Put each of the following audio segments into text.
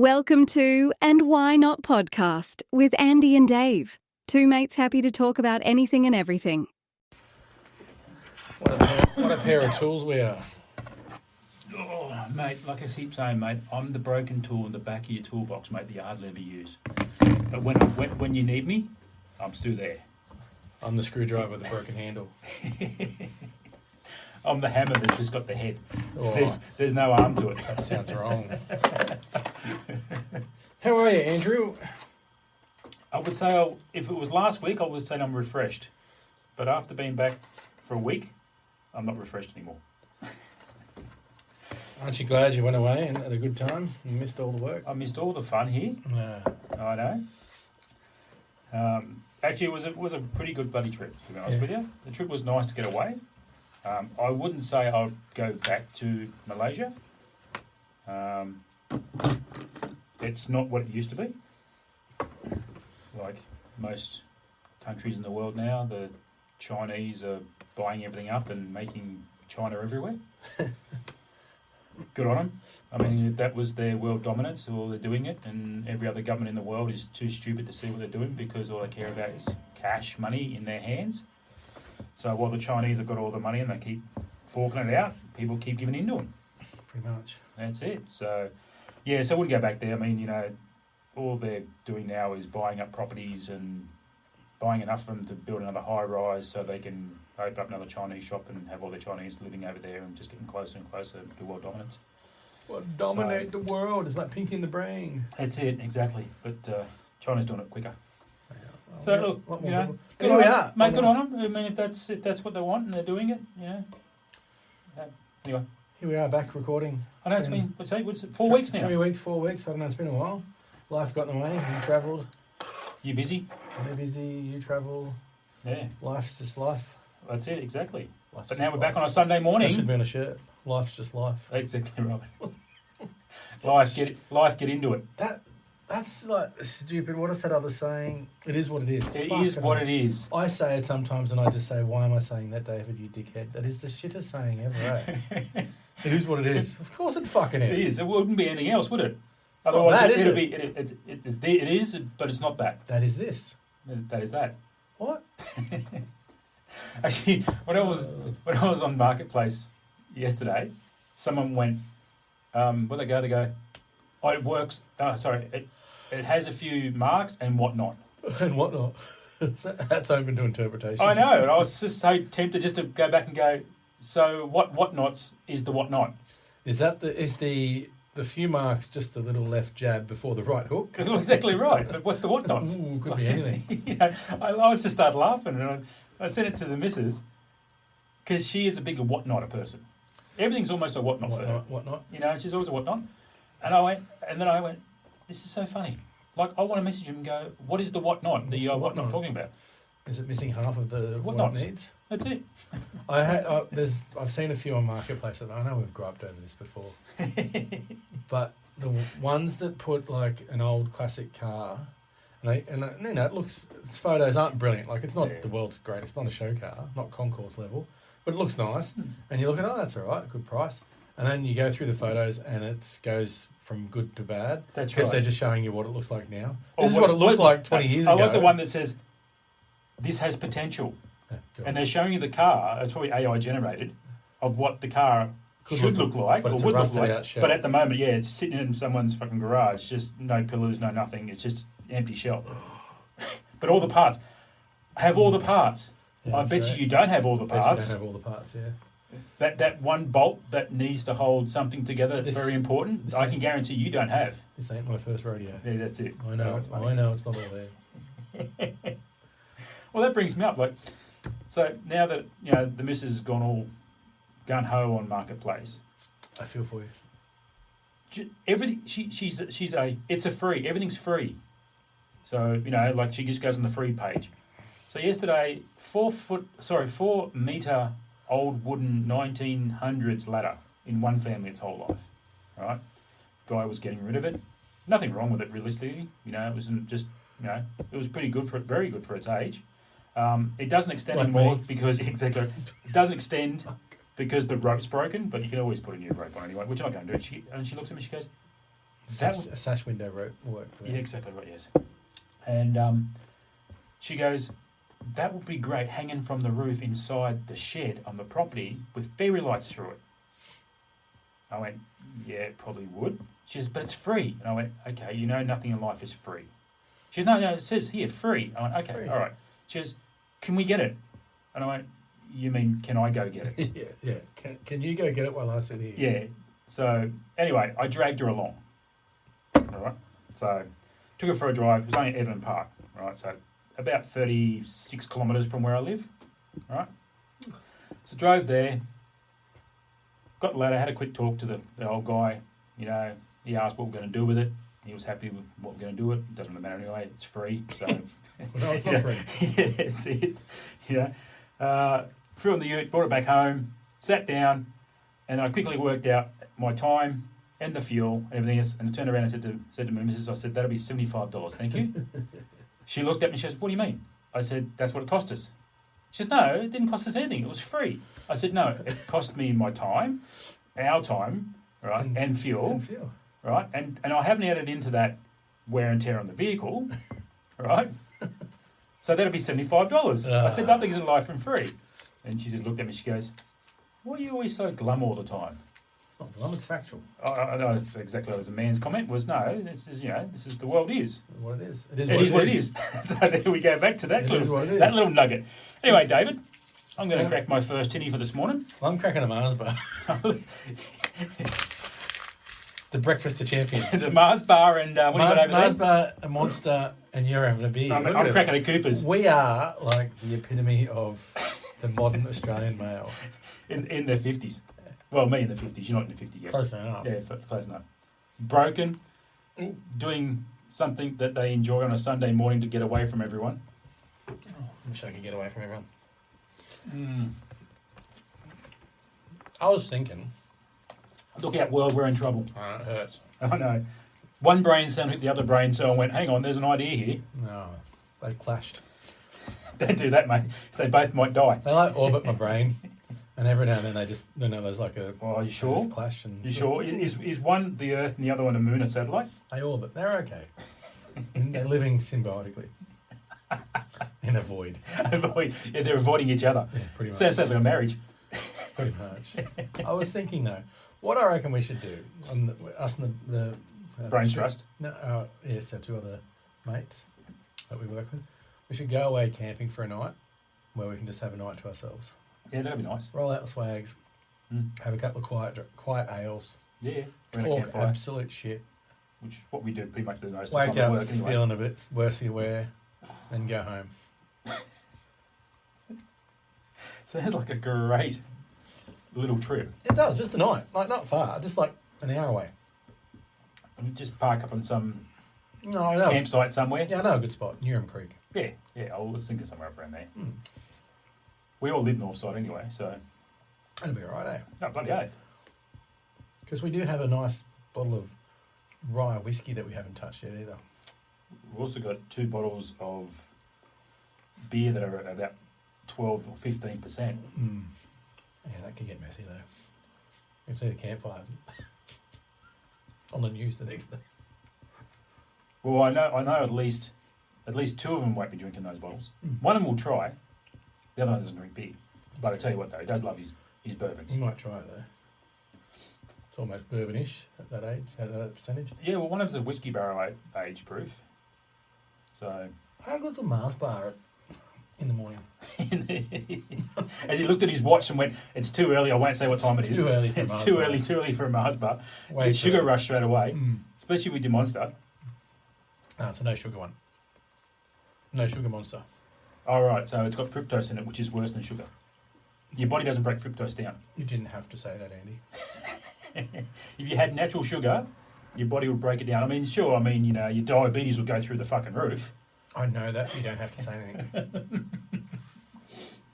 Welcome to And Why Not Podcast with Andy and Dave. Two mates happy to talk about anything and everything. What a pair of tools we are. Oh, mate, like I keep saying, mate, I'm the broken tool in the back of your toolbox, mate, that you hardly ever use. But when you need me, I'm still there. I'm the screwdriver with the broken handle. I'm the hammer that's just got the head. Oh, There's no arm to it. that sounds wrong. How are you, Andrew? I would say, if it was last week, I would say I'm refreshed. But after being back for a week, I'm not refreshed anymore. Aren't you glad you went away and had a good time and missed all the work? I missed all the fun here. I know. Actually, it was a pretty good bloody trip, to be honest with you. The trip was nice to get away. I wouldn't say I'd go back to Malaysia. It's not what it used to be. Like most countries in the world now, the Chinese are buying everything up and making China everywhere. Good on them. I mean, that was their world dominance, all they're doing it, and every other government in the world is too stupid to see what they're doing because all they care about is cash, money in their hands. So while the Chinese have got all the money and they keep forking it out, people keep giving in to them. Pretty much. That's it. So, yeah, so I wouldn't go back there. I mean, all they're doing now is buying up properties and buying enough of them to build another high-rise so they can open up another Chinese shop and have all the Chinese living over there and just getting closer and closer to world dominance. What dominate the world is like Pinky in the Brain. That's it, exactly. But China's doing it quicker. Yeah. So, look, Here we good are. mate, good on them. I mean, if that's what they want and they're doing it, Anyway. Here we are back recording. I know it's been, what's it, 4 weeks now? 3 weeks, 4 weeks. I don't know, it's been a while. Life got in the way. You travelled. You busy? I'm busy. You travel. Yeah. Life's just life. That's it, exactly. Life's But just now we're back life. on a Sunday morning. That should be on a shirt. Life's just life. Exactly right. Life, get into it. That's like stupid. What is that other saying? It is what it is. It is what it is. I say it sometimes and I just say, why am I saying that, David, you dickhead? That is the shittest saying ever, eh? It is what it is. Of course it fucking is. It is. It wouldn't be anything else, would it? It's not that, is it'd it? be. It is, but it's not that. That is this. That is that. What? Actually, when I was on Marketplace yesterday, someone went, they go, oh, it works. It has a few marks and whatnot. And whatnot. That's open to interpretation. I know, and I was just so tempted just to go back and go, so whatnots is the whatnot? Is that the few marks just the little left jab before the right hook? That's exactly right. But what's the whatnots? Ooh, could be anything. I was just started laughing, and I sent it to the missus because she is a bigger whatnotter person. Everything's almost a whatnot for her. Whatnot. She's always a whatnot. And I went, this is so funny. Like, I want to message him and go, what is the whatnot that you're whatnot talking about? Is it missing half of the what Whatnots. it needs? That's it. I've seen a few on Marketplace. I know we've griped over this before, but the ones that put like an old classic car, it looks, its photos aren't brilliant. Like, it's not the world's great. It's not a show car, not concourse level, but it looks nice. And you look at, that's all right, good price. And then you go through the photos and it goes from good to bad. That's because right. they're just showing you what it looks like now. This is what it looked like 20 years ago. I like the one that says, this has potential. And they're showing you the car, it's probably AI generated, of what the car should look like, but or it's would a look rusted like. out shell. But at the moment, it's sitting in someone's fucking garage, just no pillars, no nothing. It's just empty shell. But all the parts. Have all the parts. Yeah, I bet you don't have all the parts. You don't have all the parts, yeah. That one bolt that needs to hold something together that's very important, I can guarantee you don't have. This ain't my first rodeo. Yeah, that's it. I know it's not all there. Well, that brings me up. Like, so now that the missus has gone all gun ho on Marketplace, I feel for you. Everything it's a free. Everything's free. So like she just goes on the free page. So yesterday, 4 meter old wooden 1900s ladder in one family its whole life. Right, guy was getting rid of it. Nothing wrong with it realistically. It wasn't just it was pretty good very good for its age. It doesn't extend Like anymore me. because it doesn't extend because the rope's broken, but you can always put a new rope on anyway, which I'm not going to do. And she looks at me, she goes, A sash window work for Yeah, them. exactly right, yes. And she goes, that would be great hanging from the roof inside the shed on the property with fairy lights through it. I went, yeah, it probably would. She says, but it's free. And I went, okay, you know nothing in life is free. She says, no, it says here, free. I went, okay, Free. all right. She says, can we get it? And I went, you mean, can I go get it? Yeah. Can you go get it while I sit here? Yeah. So anyway, I dragged her along. All right. So took her for a drive. It was only at Evelyn Park. Right. So about 36 kilometres from where I live. All right. So drove there. Got the ladder. Had a quick talk to the old guy. You know, he asked what we're going to do with it. He was happy with what we're going to do with it. Doesn't really matter anyway. It's free. So Well, no, it's not yeah, free. yeah, that's it. Yeah. Threw it in the ute, brought it back home, sat down, and I quickly worked out my time and the fuel and everything else. And I turned around and said to my missus, I said, that'll be $75, thank you. She looked at me and she says, what do you mean? I said, that's what it cost us. She says, no, it didn't cost us anything. It was free. I said, no, it cost me my time, our time, right, and fuel. And fuel. Right, and I haven't added into that wear and tear on the vehicle, right? So that'll be $75. I said nothing is in life and free, and she just looked at me. She goes, "Why are you always so glum all the time?" It's not glum, it's factual. I know it's exactly what was a man's comment. Was no, this is this is the world is. What it is. It is what it is. So there we go back to that It is what it is. that little nugget. Anyway, David, I'm going to crack my first tinny for this morning. Well, I'm cracking a Mars bar. The breakfast of champions. It's a Mars bar and what do you got over Mars there? bar, a Monster, and you're having a beer. I'm Look at us. cracking a Cooper's We are like the epitome of the modern Australian male. in their 50s. Well, me in the 50s. You're not in the 50s yet. Close enough. Yeah, close enough. Broken, doing something that they enjoy on a Sunday morning to get away from everyone. I wish I could get away from everyone. I was thinking. Look out, world, we're in trouble. It hurts. I know. One brain cell hit the other brain cell and went, hang on, there's an idea here. No, they clashed. Don't do that, mate. They both might die. They like orbit my brain, and every now and then they just, there's like a. Oh, are you they sure? Just clash and. You sure? Is one the Earth and the other one a moon, a satellite? They orbit. They're okay. They're living symbiotically in a void. Yeah, they're avoiding each other. Yeah, pretty much. Sounds like a marriage. Pretty much. I was thinking though, what I reckon we should do, us and the Brains Trust. No, yes, our two other mates that we work with. We should go away camping for a night, where we can just have a night to ourselves. Yeah, that'd be nice. Roll out the swags, have a couple of quiet ales, Yeah, we're in a talk campfire, absolute shit, which is what we do pretty much the most wake of the time up at work anyway. feeling a bit worse for your wear, then go home. Sounds like a great little trip. It does, just a night, like not far, just like an hour away. I mean, just park up on some No, I know. campsite somewhere. Yeah, I know a good spot, Newham Creek. Yeah. I was thinking somewhere up around there. We all live north side anyway, so That'll be all right, eh? no bloody oath. Because we do have a nice bottle of rye whiskey that we haven't touched yet either. We've also got 2 bottles of beer that are about 12 or 15%. Yeah, that can get messy though. You see the campfire on the news the next day. Well, I know at least 2 of them won't be drinking those bottles. One of them will try. The other one doesn't drink beer. But I tell you what though, he does love his bourbons. You might try it though. It's almost bourbonish at that age, at that percentage. Yeah, well, one of them's a whiskey barrel age proof. So How good's a Mars bar in the morning? as he looked at his watch and went, "It's too early. I won't say what time it is. Too early for a it's Mars too bar. early. Too early for a Mars bar. Way Get too sugar early. rush straight away, especially with your Monster. No, it's a no sugar one. No sugar Monster. All right, so it's got fructose in it, which is worse than sugar. Your body doesn't break fructose down. You didn't have to say that, Andy. If you had natural sugar, your body would break it down. I mean, sure. I mean, your diabetes will go through the fucking roof. I know that. You don't have to say anything.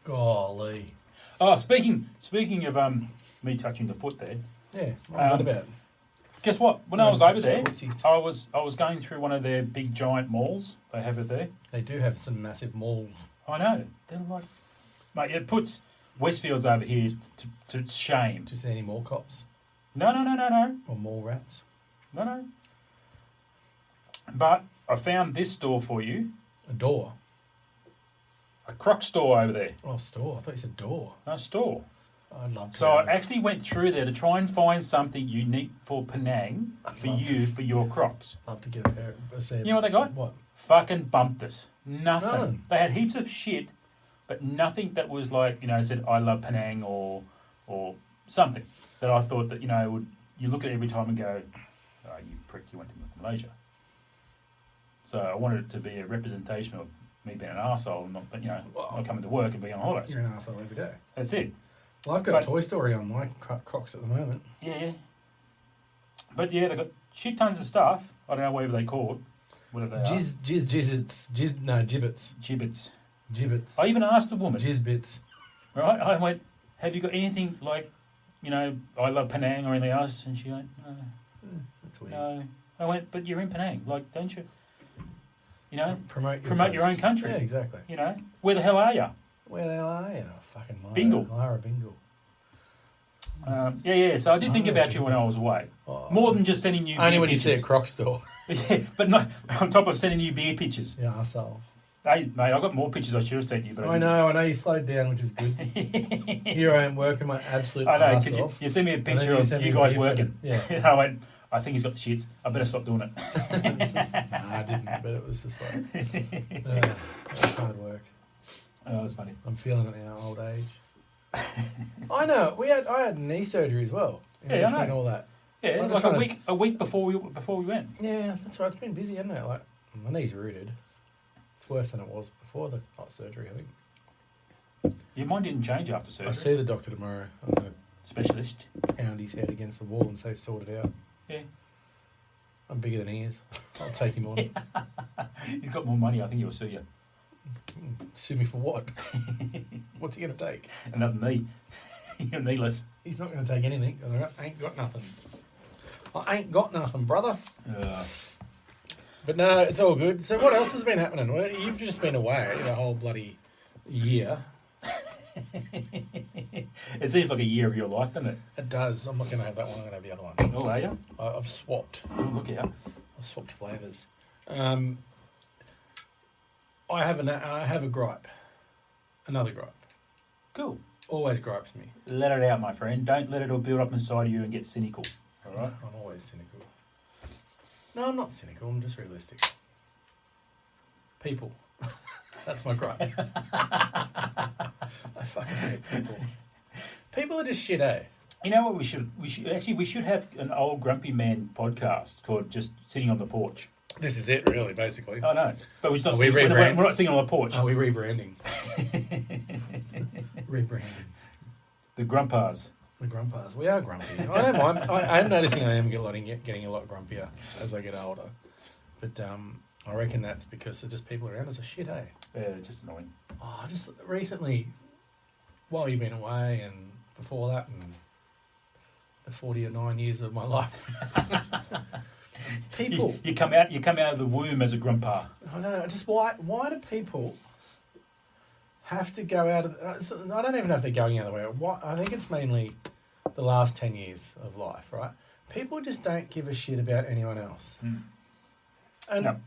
Golly. Oh, speaking of me touching the foot there. Yeah, what was that about? Guess what? When I was over there, Footsies. I was going through one of their big giant malls. They have it there. They do have some massive malls. I know. They're like, mate, it puts Westfields over here to shame. Do you see any mall cops No. or mall rats? No. But I found this store for you, A door. a Croc store over there. Oh, store. I thought you said door. No, store. I'd love to. So I actually went through there to try and find something unique for Penang for love you, for your Crocs. love to get a pair. You know what they got? What? Fucking bumped us. Nothing. None. They had heaps of shit, but nothing that was like, said, I love Penang or something that I thought that, would you look at it every time and go, oh, you prick, you went to Malaysia. So I wanted it to be a representation of me being an arsehole and not coming to work and being on holidays. You're an arsehole every day. That's it. Well, I've got Toy Story on my Crocs at the moment. Yeah. But yeah, they've got shit tons of stuff. I don't know whatever they call it. Whatever they Gibbets. Gibbets. Gibbets. I even asked the woman, Jizzbits. right? I went, have you got anything like, I love Penang or anything else? And she went, no. That's weird. No. I went, but you're in Penang. Like, don't you, Promote your promote place. your own country. Yeah, exactly. Where the hell are you? Where the hell are you? Fucking Bingle. Lara Bingle. Yeah. So I did think about you when I was away. Oh. More than just sending you Only beer when you see a pictures. Croc store. Yeah, but not on top of sending you beer pictures. Yeah, arsehole. Hey, mate, I got more pictures I should have sent you. But I know you slowed down, which is good. Here I am working my absolute I know, arse because off. you sent me a And then picture of sent you me guys beer working. Yeah. And I went, I think he's got the shits. I better stop doing it. No, I didn't, but it was just like, it's hard work. Oh, that's funny. I'm feeling it now, old age. I know. I had knee surgery as well. In Yeah, I between know. all that. Yeah, I'm like just a week before we went. Yeah, that's right. It's been busy, hasn't it? Like my knee's rooted. It's worse than it was before the surgery, I think. Your mind didn't change after surgery. I see the doctor tomorrow. I'm going Specialist. to pound his head against the wall and say, sort it out. Yeah. I'm bigger than he is. I'll take him on. He's got more money. I think he'll sue you. Sue me for what? What's he going to take? Another knee. You're kneeless. He's not going to take anything. I ain't got nothing. I ain't got nothing, brother. But no, it's all good. So what else has been happening? Well, you've just been away the whole bloody year. It seems like a year of your life, doesn't it? It does. I'm not going to have that one. I'm going to have the other one. Oh, are you? I've swapped. Oh, look out. I've swapped flavours. I have a gripe. Another gripe. Cool. Always gripes me. Let it out, my friend. Don't let it all build up inside of you and get cynical. All right? I'm always cynical. No, I'm not cynical. I'm just realistic. People. That's my gripe. I fucking hate people. People are just shit, eh? You know what we should have an old grumpy man podcast called Just Sitting on the Porch. This is it, really, basically. I know, but we're not, Are we we're rebrand? not sitting on the porch. Are we rebranding? Rebranding. The Grumpas. The grumpas. We are grumpy. I don't mind. I am noticing I am getting a lot grumpier as I get older. But I reckon that's because they're just people around us are shit, eh? Yeah, just annoying. Oh, just recently, while you've been away and before that and the 49 years of my life. People. You come out of the womb as a grumpa. I know. Just why do people have to go out of... I don't even know if they're going out of the way. I think it's mainly the last 10 years of life, right? People just don't give a shit about anyone else. Mm. And No.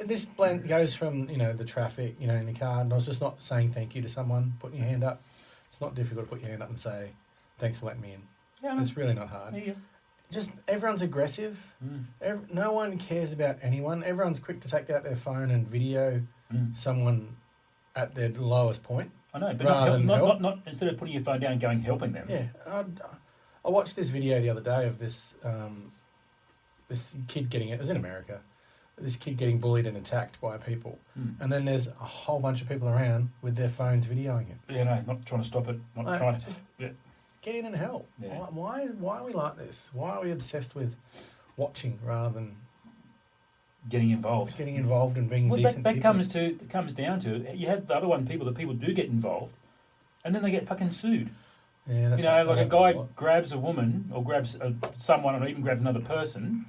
this blend goes from, the traffic, in the car, and I was just not saying thank you to someone, putting your hand up. It's not difficult to put your hand up and say, thanks for letting me in. Yeah, It's really not hard. yeah. Just everyone's aggressive. No one cares about anyone. Everyone's quick to take out their phone and video someone at their lowest point. I know, but Rather than help. not instead of putting your phone down and going helping them. Yeah, I watched this video the other day of this this kid getting it was in America. This kid getting bullied and attacked by people, and then there's a whole bunch of people around with their phones videoing it. Yeah, no, not trying to stop it. Not No, trying to. just- Yeah. Get in and help. Yeah. Why are we like this? Why are we obsessed with watching rather than Getting involved. getting involved and being Well, decent that people? comes down to you have the other one people do get involved, and then they get fucking sued. Yeah, that's Like a happens guy lot. grabs a woman or grabs someone or even grabs another person,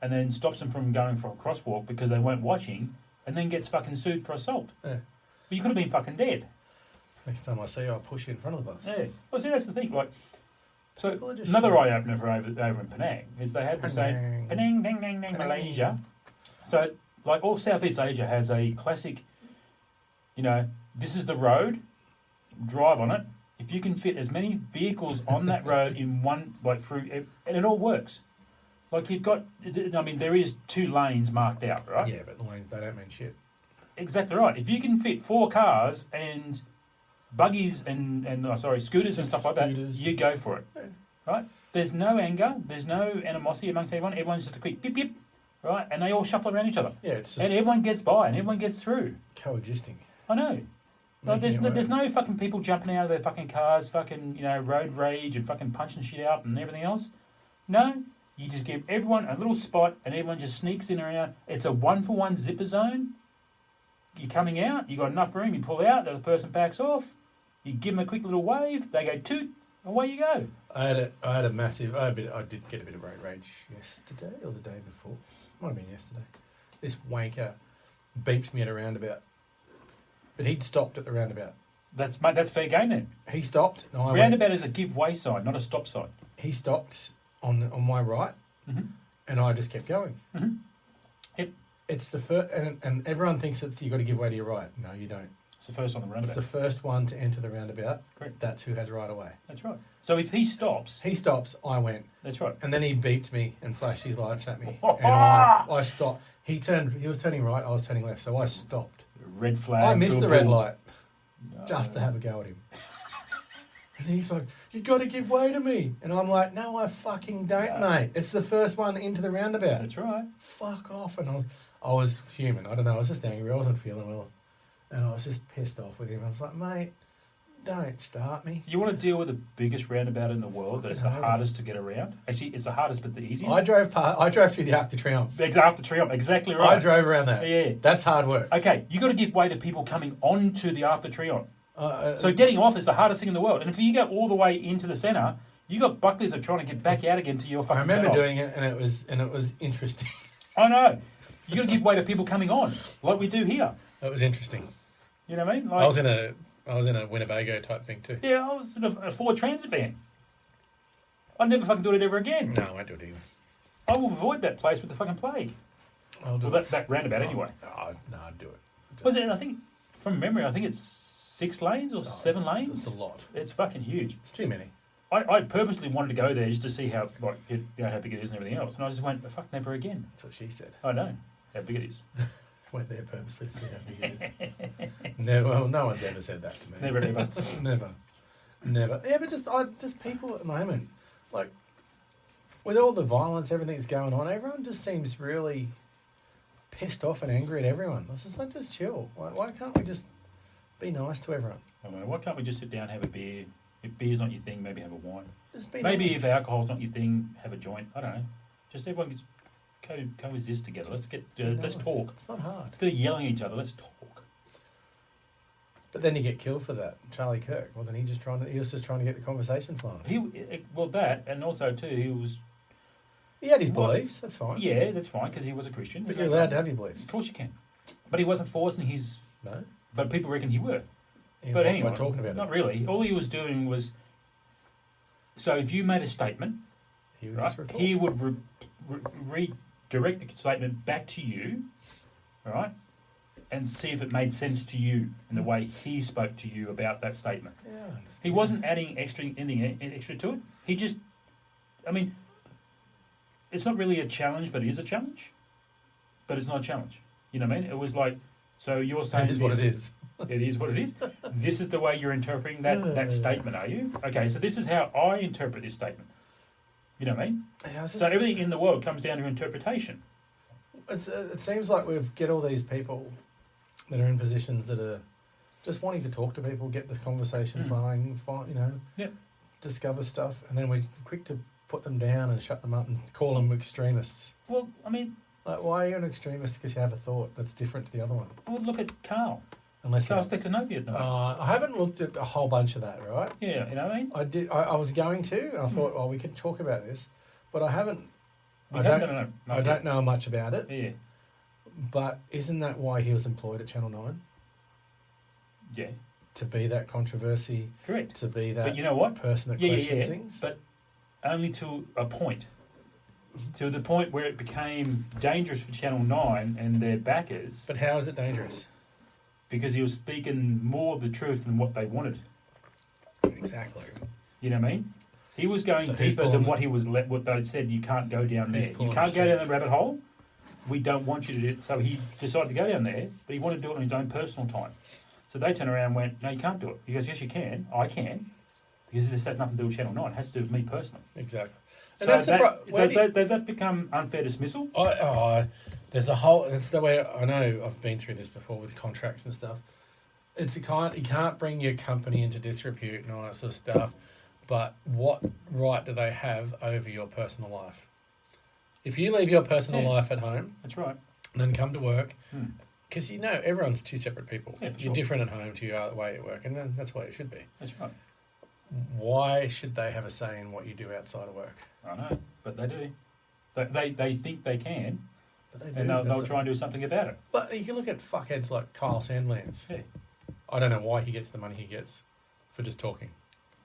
and then stops them from going for a crosswalk because they weren't watching, and then gets fucking sued for assault. Yeah. But you could have been fucking dead. Next time I see you, I'll push you in front of the bus. Yeah. Well, see, that's the thing. Like, so People are just another shit. eye opener for over in Penang is they had the same Penang. Penang, dang, dang, dang, Penang. Malaysia. So, like all Southeast Asia has a classic, this is the road, drive on it. If you can fit as many vehicles on that road in one, and it all works. Like you've got, there is 2 lanes marked out, right? Yeah, but the lanes, they don't mean shit. Exactly right. If you can fit 4 cars and buggies and scooters and stuff like that, you go for it, right? There's no anger, there's no animosity amongst everyone. Everyone's just a quick beep beep, right? And they all shuffle around each other. Yeah, it's just and everyone gets by and everyone gets through. coexisting. I know. Like, there's no fucking people jumping out of their fucking cars, fucking road rage and fucking punching shit out and everything else. No, you just give everyone a little spot and everyone just sneaks in around. It's a 1-for-1 zipper zone. You're coming out, you got enough room, you pull out, the other person backs off, you give them a quick little wave, they go toot, away you go. I had a massive. I did get a bit of road rage yesterday or the day before. Might have been yesterday. This wanker beeps me at a roundabout, but he'd stopped at the roundabout. That's fair game then. He stopped. And I Roundabout is a give way sign, not a stop sign. He stopped on my right, and I just kept going. Mm-hmm. Yep. It's the first, and everyone thinks you got to give way to your right. No, you don't. It's the first on the It's roundabout. the first one to enter the roundabout. Correct. That's who has right away. That's right. So if he stops, I went. that's right. And then he beeped me and flashed his lights at me. And I stopped. He was turning right, I was turning left, so I stopped. Red flag. I missed to a the red bull. light just to have a go at him. And he's like, you got to give way to me. And I'm like, no, I fucking don't, mate. It's the first one into the roundabout. That's right. Fuck off. And I was fuming. I don't know. I was just angry. I wasn't feeling well. And I was just pissed off with him. I was like, mate, don't start me. You want to deal with the biggest roundabout in the world that is the hardest to get around? Actually, it's the hardest but the easiest. I drove through the Arc de Triomphe. After Triumph, exactly right. I drove around that. Yeah. That's hard work. Okay, you got to give way to people coming onto the After Triumph. So getting off is the hardest thing in the world. And if you go all the way into the centre, you got bucklers that are trying to get back out again to your fucking I remember cut-off. doing it, and it was interesting. I know. You got to give way to people coming on, like we do here. It was interesting. You know what I mean? Like, I was in a Winnebago type thing too. yeah, I was in a Ford Transit van. I'd never fucking do it ever again. No, I won't do it either. I will avoid that place with the fucking plague. I'll do Well, it. that roundabout anyway. No, I'd do it. Was it? I think from memory, I think it's 6 lanes or 7 lanes. It's a lot. It's fucking huge. It's too many. I purposely wanted to go there just to see how how big it is and everything else, and I just went, fuck, never again. That's what she said. I know how big it is. Went there purposely to see how big it is. No one's ever said that to me. Never ever. Never. Yeah, but just people at the moment, like with all the violence, everything that's going on, everyone just seems really pissed off and angry at everyone. It's just like, just chill. Why can't we just be nice to everyone? I mean, why can't we just sit down and have a beer? If beer's not your thing, maybe have a wine. Just be Maybe nice. if alcohol's not your thing, have a joint. I don't know. Just everyone gets coexist together. Let's get let's Nice. talk. It's not hard. Instead of yelling at each other, let's talk. But then you get killed for that. Charlie Kirk, wasn't he? He was just trying to get the conversation flowing. That, and also too, he was. He had his What? beliefs. That's fine. Yeah, that's fine because he was a Christian. But There's you're no allowed to problem. have your beliefs. Of course you can, but he wasn't forcing his. No. But people reckon he were. You're But not anyway, talking about not it. really. All he was doing was. So if you made a statement, He would right, just report. he would redirect the statement back to you, all right, and see if it made sense to you in the way he spoke to you about that statement. Yeah, I understand. He wasn't adding anything extra to it. He just, I mean, it's not really a challenge, but it is a challenge. But it's not a challenge. You know what I mean? It was like, so you're saying That is what it this. is. It is what it is. This is the way you're interpreting that statement, are you? Okay, so this is how I interpret this statement. You know what I mean? Yeah, it's So just- everything in the world comes down to interpretation. it seems like we get all these people that are in positions that are just wanting to talk to people, get the conversation flowing, Yep. discover stuff, and then we're quick to put them down and shut them up and call them extremists. Well, I mean, Like, why are you an extremist? Because you have a thought that's different to the other one. look at Carl. Unless Carl you, Stefanovich at the moment. I haven't looked at a whole bunch of that, right? Yeah, you know what I mean? I did. I was going to, and I thought, oh, we could talk about this, but I haven't. We I haven't don't. done it, I don't know much about it. Yeah, But isn't that why he was employed at Channel 9? yeah, To be that controversy, correct. to be that But you know what? person that Yeah, questions yeah, things? but only to a point. to the point where it became dangerous for Channel 9 and their backers But how is it dangerous? because he was speaking more of the truth than what they wanted. Exactly. You know what I mean? He was going So he's deeper pulling than the- what he was what they said. You can't go down He's there. You pulling can't the go down the strings. rabbit hole. We don't want you to do it. So he decided to go down there, but he wanted to do it on his own personal time. So they turned around and went, "No, you can't do it." He goes, "Yes, you can. I can, because this has nothing to do with Channel 9. It has to do with me personally." Exactly. So And that's the does that become unfair dismissal? There's a whole. That's the way I know. I've been through this before with contracts and stuff. It's you can't bring your company into disrepute and all that sort of stuff. But what right do they have over your personal life? If you leave your personal Yeah. life at home, That's right. and then come to work, Hmm. because everyone's two separate people. Yeah, for You're sure. different at home to you are the way at work, and then that's why it should be. That's right. Why should they have a say in what you do outside of work? I know, but they do. They think they can, But they and they'll try and do something about it. But you can look at fuckheads like Kyle Sandlands. Yeah. I don't know why he gets the money he gets for just talking.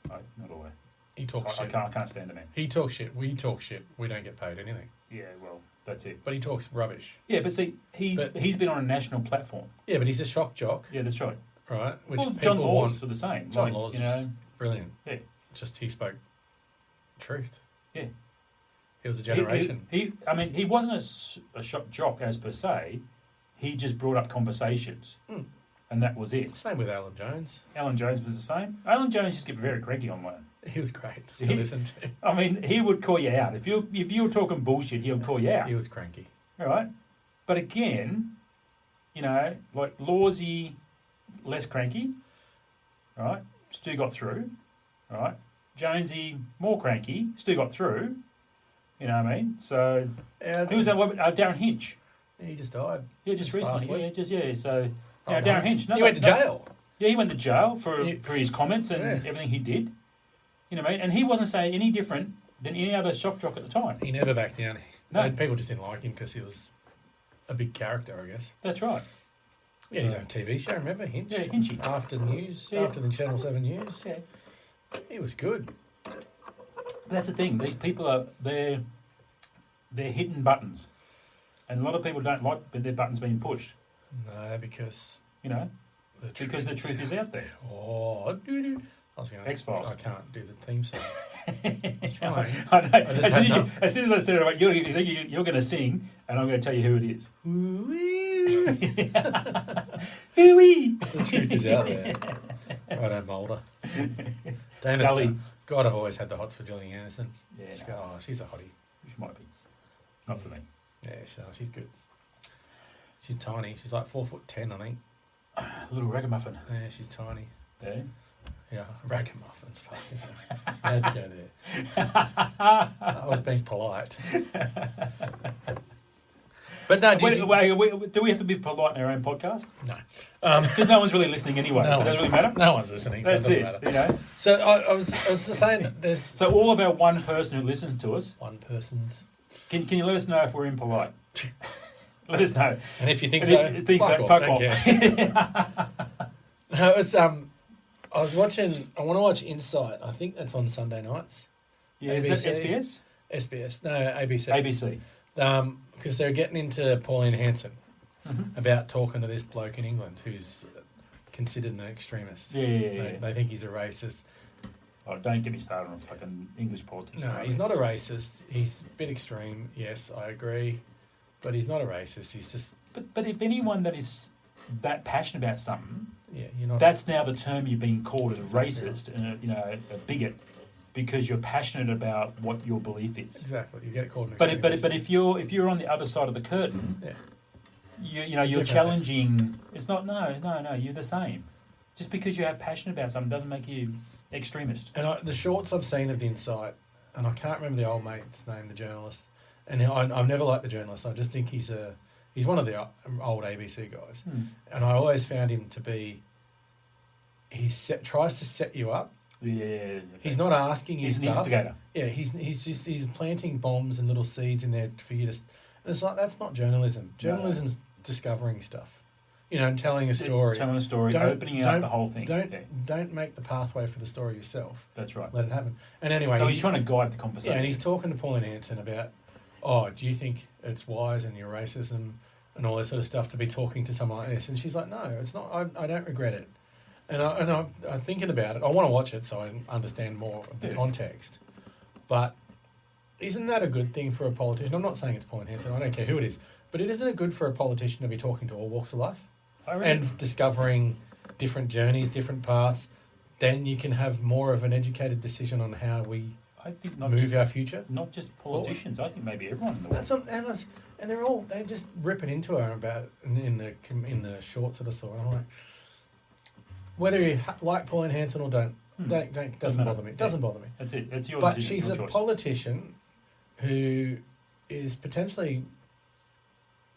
No, not all the way. He talks I shit. can't stand the man. He talks shit. We talk shit. We don't get paid anything. Yeah, well, that's it. But he talks rubbish. Yeah, but see, he's been on a national platform. Yeah, but he's a shock jock, Yeah, that's right. right? Which Well, people John Laws want. are the same. John like, Laws you was know, brilliant. yeah, Just he spoke truth. yeah. He was a generation. He wasn't a shock jock as per se. He just brought up conversations, and that was it. Same with Alan Jones. Alan Jones was the same. Alan Jones used to get very cranky online. He was great to He- listen to. I mean, he would call you out if you were talking bullshit. He would call you out. He was cranky. All right, but again, you know, like Lawsy, less cranky. All right, Stu got through. All right, Jonesy, more cranky. Stu got through. You know what I mean? So who was that? Darren Hinch. He just died. Yeah, just Last recently. week. Yeah. So Oh, Darren no. Hinch. He went to jail. Yeah, he went to jail for Yeah. his comments and Yeah. everything he did. You know what I mean? And he wasn't saying any different than any other shock jock at the time. He never backed down. No. People just didn't like him because he was a big character, I guess. That's right. He had his own TV show, remember? Hinch? Yeah, Hinchy. After news, Yeah. after the Channel 7 news. Yeah. He was good. That's the thing. These people they're hitting buttons, and a lot of people don't like their buttons being pushed. No, because You know, the truth, because the truth is out there. Oh, doo-doo. I was going X-Files. I can't do the theme song. I was trying. I know. I just had no- As soon as I said it, you're going to sing, and I'm going to tell you who it is. Hooey. The truth is out there. Righto, Mulder. Dana Scully. Scully. God, I've always had the hots for Gillian Anderson. Yeah, Oh, she's a hottie. Which might be. Not for me. Yeah, she's good. She's tiny. She's like 4'10", I think. A little ragamuffin. Yeah, she's tiny. Yeah. Yeah, ragamuffin. Fucking hell. How'd you go there? I was being polite. But no, Do we have to be polite in our own podcast? No. Because no one's really listening anyway, so it doesn't really matter. No one's listening, That's so it it. doesn't You matter. know. So I was saying that there's So all of our one person who listens to us, one person's... can you let us know if we're impolite? Let us know. And if you think And so, if you think fuck so, off, fuck don't off. care. No, it was, I was watching... I want to watch Insight. I think that's on Sunday nights. Yeah, is that ABC? SBS? SBS. No, ABC. ABC. Because they're getting into Pauline Hanson Mm-hmm. about talking to this bloke in England who's considered an extremist. Yeah. They think he's a racist. Oh, don't get me started on fucking English politics. No, he's not a racist. He's a bit extreme. Yes, I agree. But he's not a racist. He's just... But if anyone that is that passionate about something, Yeah, you're not... that's now the term you're being called as a Exactly. racist and a bigot because you're passionate about what your belief is. Exactly. You get called an But extremist. if you're on the other side of the curtain, Yeah. you're different challenging. It's not no. You're the same. Just because you have passion about something doesn't make you extremist. And the shorts I've seen of the Insight, and I can't remember the old mate's name, the journalist. And I've never liked the journalist. I just think he's one of the old ABC guys. And I always found him to be... tries to set you up. Yeah. He's not asking you He's an stuff. instigator. Yeah, he's planting bombs and little seeds in there for you to... And it's like, that's not journalism. Journalism's discovering stuff. You know, and telling a story. Telling a story, opening up the whole thing. Don't make the pathway for the story yourself. That's right. Let it happen. And anyway... So he's trying to guide the conversation. Yeah, and he's talking to Pauline Hanson about... oh, do you think it's wise and you're racist and all this sort of stuff to be talking to someone like this? And she's like, no, it's not. I don't regret it. And I'm thinking about it. I want to watch it so I understand more of the context. But isn't that a good thing for a politician? I'm not saying it's Pauline Hanson. I don't care who it is. But isn't it good for a politician to be talking to all walks of life and discovering different journeys, different paths? Then you can have more of an educated decision on how we move our future. Not just politicians. I think maybe everyone in the world. And they're just ripping into her about it in the shorts that I saw. And I'm like, whether you like Pauline Hanson or don't doesn't bother me. Doesn't bother me. That's it. It's your But decision, she's your a choice. politician who is potentially,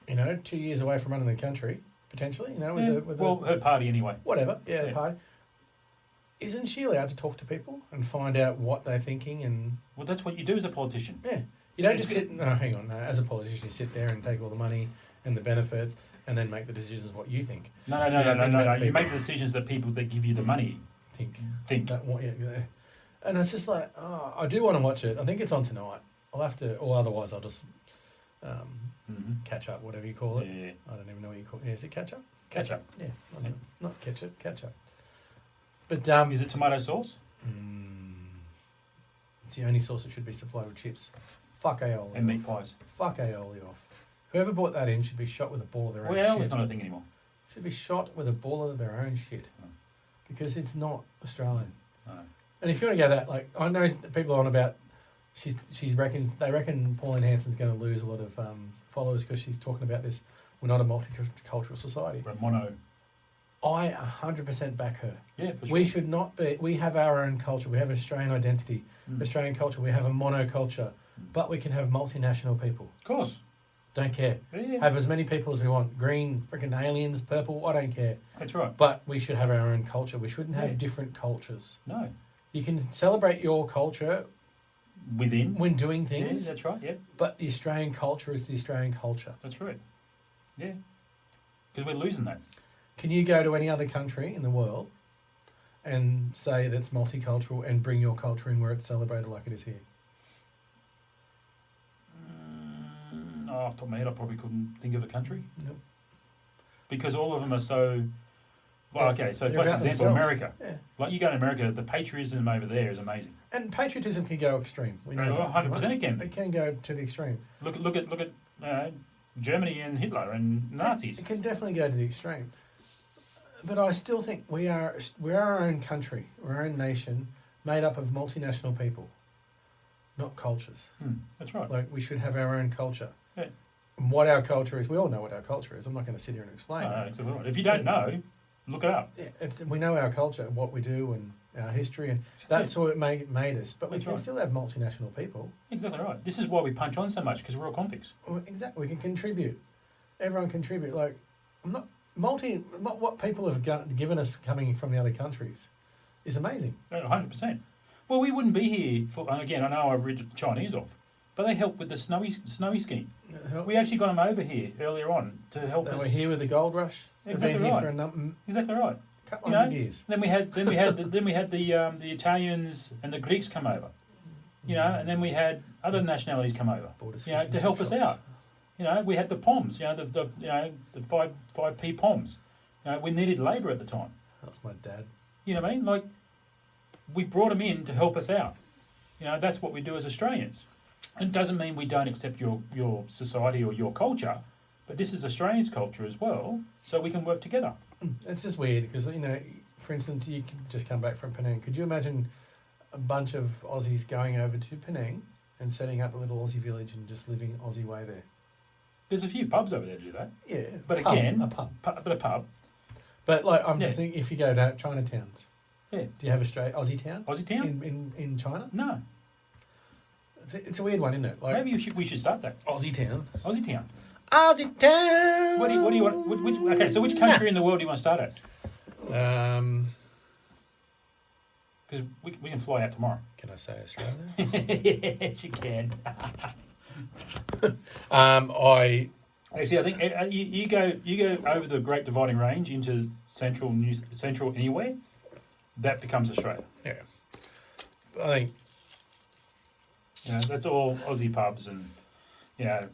2 years away from running the country. Potentially, with her party anyway. Whatever, the party. Isn't she allowed to talk to people and find out what they're thinking? And Well, that's what you do as a politician. yeah, you don't just sit. No, hang on. No, as a politician, you sit there and take all the money and the benefits, and then make the decisions what you think. No. You make the decisions that people that give you the money think. And it's just like, I do want to watch it. I think it's on tonight. I'll have to, or otherwise I'll just catch up, whatever you call it. Yeah. I don't even know what you call it. Yeah, is it catch up? Catch up. Yeah, I don't know. Not catch it, catch up. But Is it tomato sauce? it's the only sauce that should be supplied with chips. Fuck aioli. And meat pies. Fuck aioli off. Whoever brought that in should be shot with a ball of their own Well, shit. it's not a thing anymore. Should be shot with a ball of their own shit. Because it's not Australian. No. And if you want to go that, like, I know people are on about, they reckon Pauline Hanson's going to lose a lot of followers because she's talking about this. We're not a multicultural society. We're mono. I 100% back her. Yeah, for sure. We should not be. We have our own culture. We have Australian identity, Australian culture. We have a monoculture, but we can have multinational people. Of course. Don't care. Yeah. Have as many people as we want. Green, freaking aliens, purple. I don't care. That's right. But we should have our own culture. We shouldn't have different cultures. No. You can celebrate your culture Within. when doing things. Yeah, that's right. Yeah. But the Australian culture is the Australian culture. That's right. Yeah. Because we're losing that. Can you go to any other country in the world and say that's multicultural and bring your culture in where it's celebrated like it is here? Off the top of my head, I probably couldn't think of a country. Nope. Because all of them are so... Well, okay, so They're for about example, themselves. America. Yeah. Like, you go to America, the patriotism over there is amazing. And patriotism can go extreme. We know that, 100% right? it can. It can go to the extreme. Look at Germany and Hitler and Nazis. It can definitely go to the extreme. But I still think we're our own country, we're our own nation, made up of multinational people, not cultures. That's right. Like, we should have our own culture. Yeah. And what our culture is, we all know what our culture is. I'm not going to sit here and explain No, it. exactly right. If you don't know, look it up. Yeah, if we know our culture, what we do, and our history, and that's what made us. But we That's can right. still have multinational people. Exactly right. This is why we punch on so much, because we're all convicts. Well, exactly, we can contribute. Everyone contribute. Like, I'm not what people have given us coming from the other countries is amazing. 100%. Well, we wouldn't be here for... And again, I know I read the Chinese off, but they helped with the snowy scheme. We actually got them over here earlier on to help They us. were here with the gold rush. Exactly They've been right. here for a Exactly right. couple of years. Then we had the Italians and the Greeks come over, and then we had other nationalities come over, to help us out. We had the POMs, the 5P POMs. We needed labour at the time. That's my dad. You know what I mean? Like, we brought them in to help us out. That's what we do as Australians. It doesn't mean we don't accept your society or your culture, but this is Australians' culture as well, so we can work together. It's just weird because, for instance, you can just come back from Penang. Could you imagine a bunch of Aussies going over to Penang and setting up a little Aussie village and just living Aussie way there? There's a few pubs over there to do that. Yeah. But pub, again, a pub. But a pub. But like, I'm just thinking, if you go to Chinatowns, Yeah. do you have Aussie town? Aussie town? In China? No. It's a weird one, isn't it? Like, Maybe we should start that. Aussie town. Aussie town. Aussie town. What do you want? So which country in the world do you want to start at? Because we can fly out tomorrow. Can I say Australia? Yes, you can. I Actually, I think you go over the Great Dividing Range into central anywhere, that becomes Australia. yeah. I think That's all Aussie pubs and you know,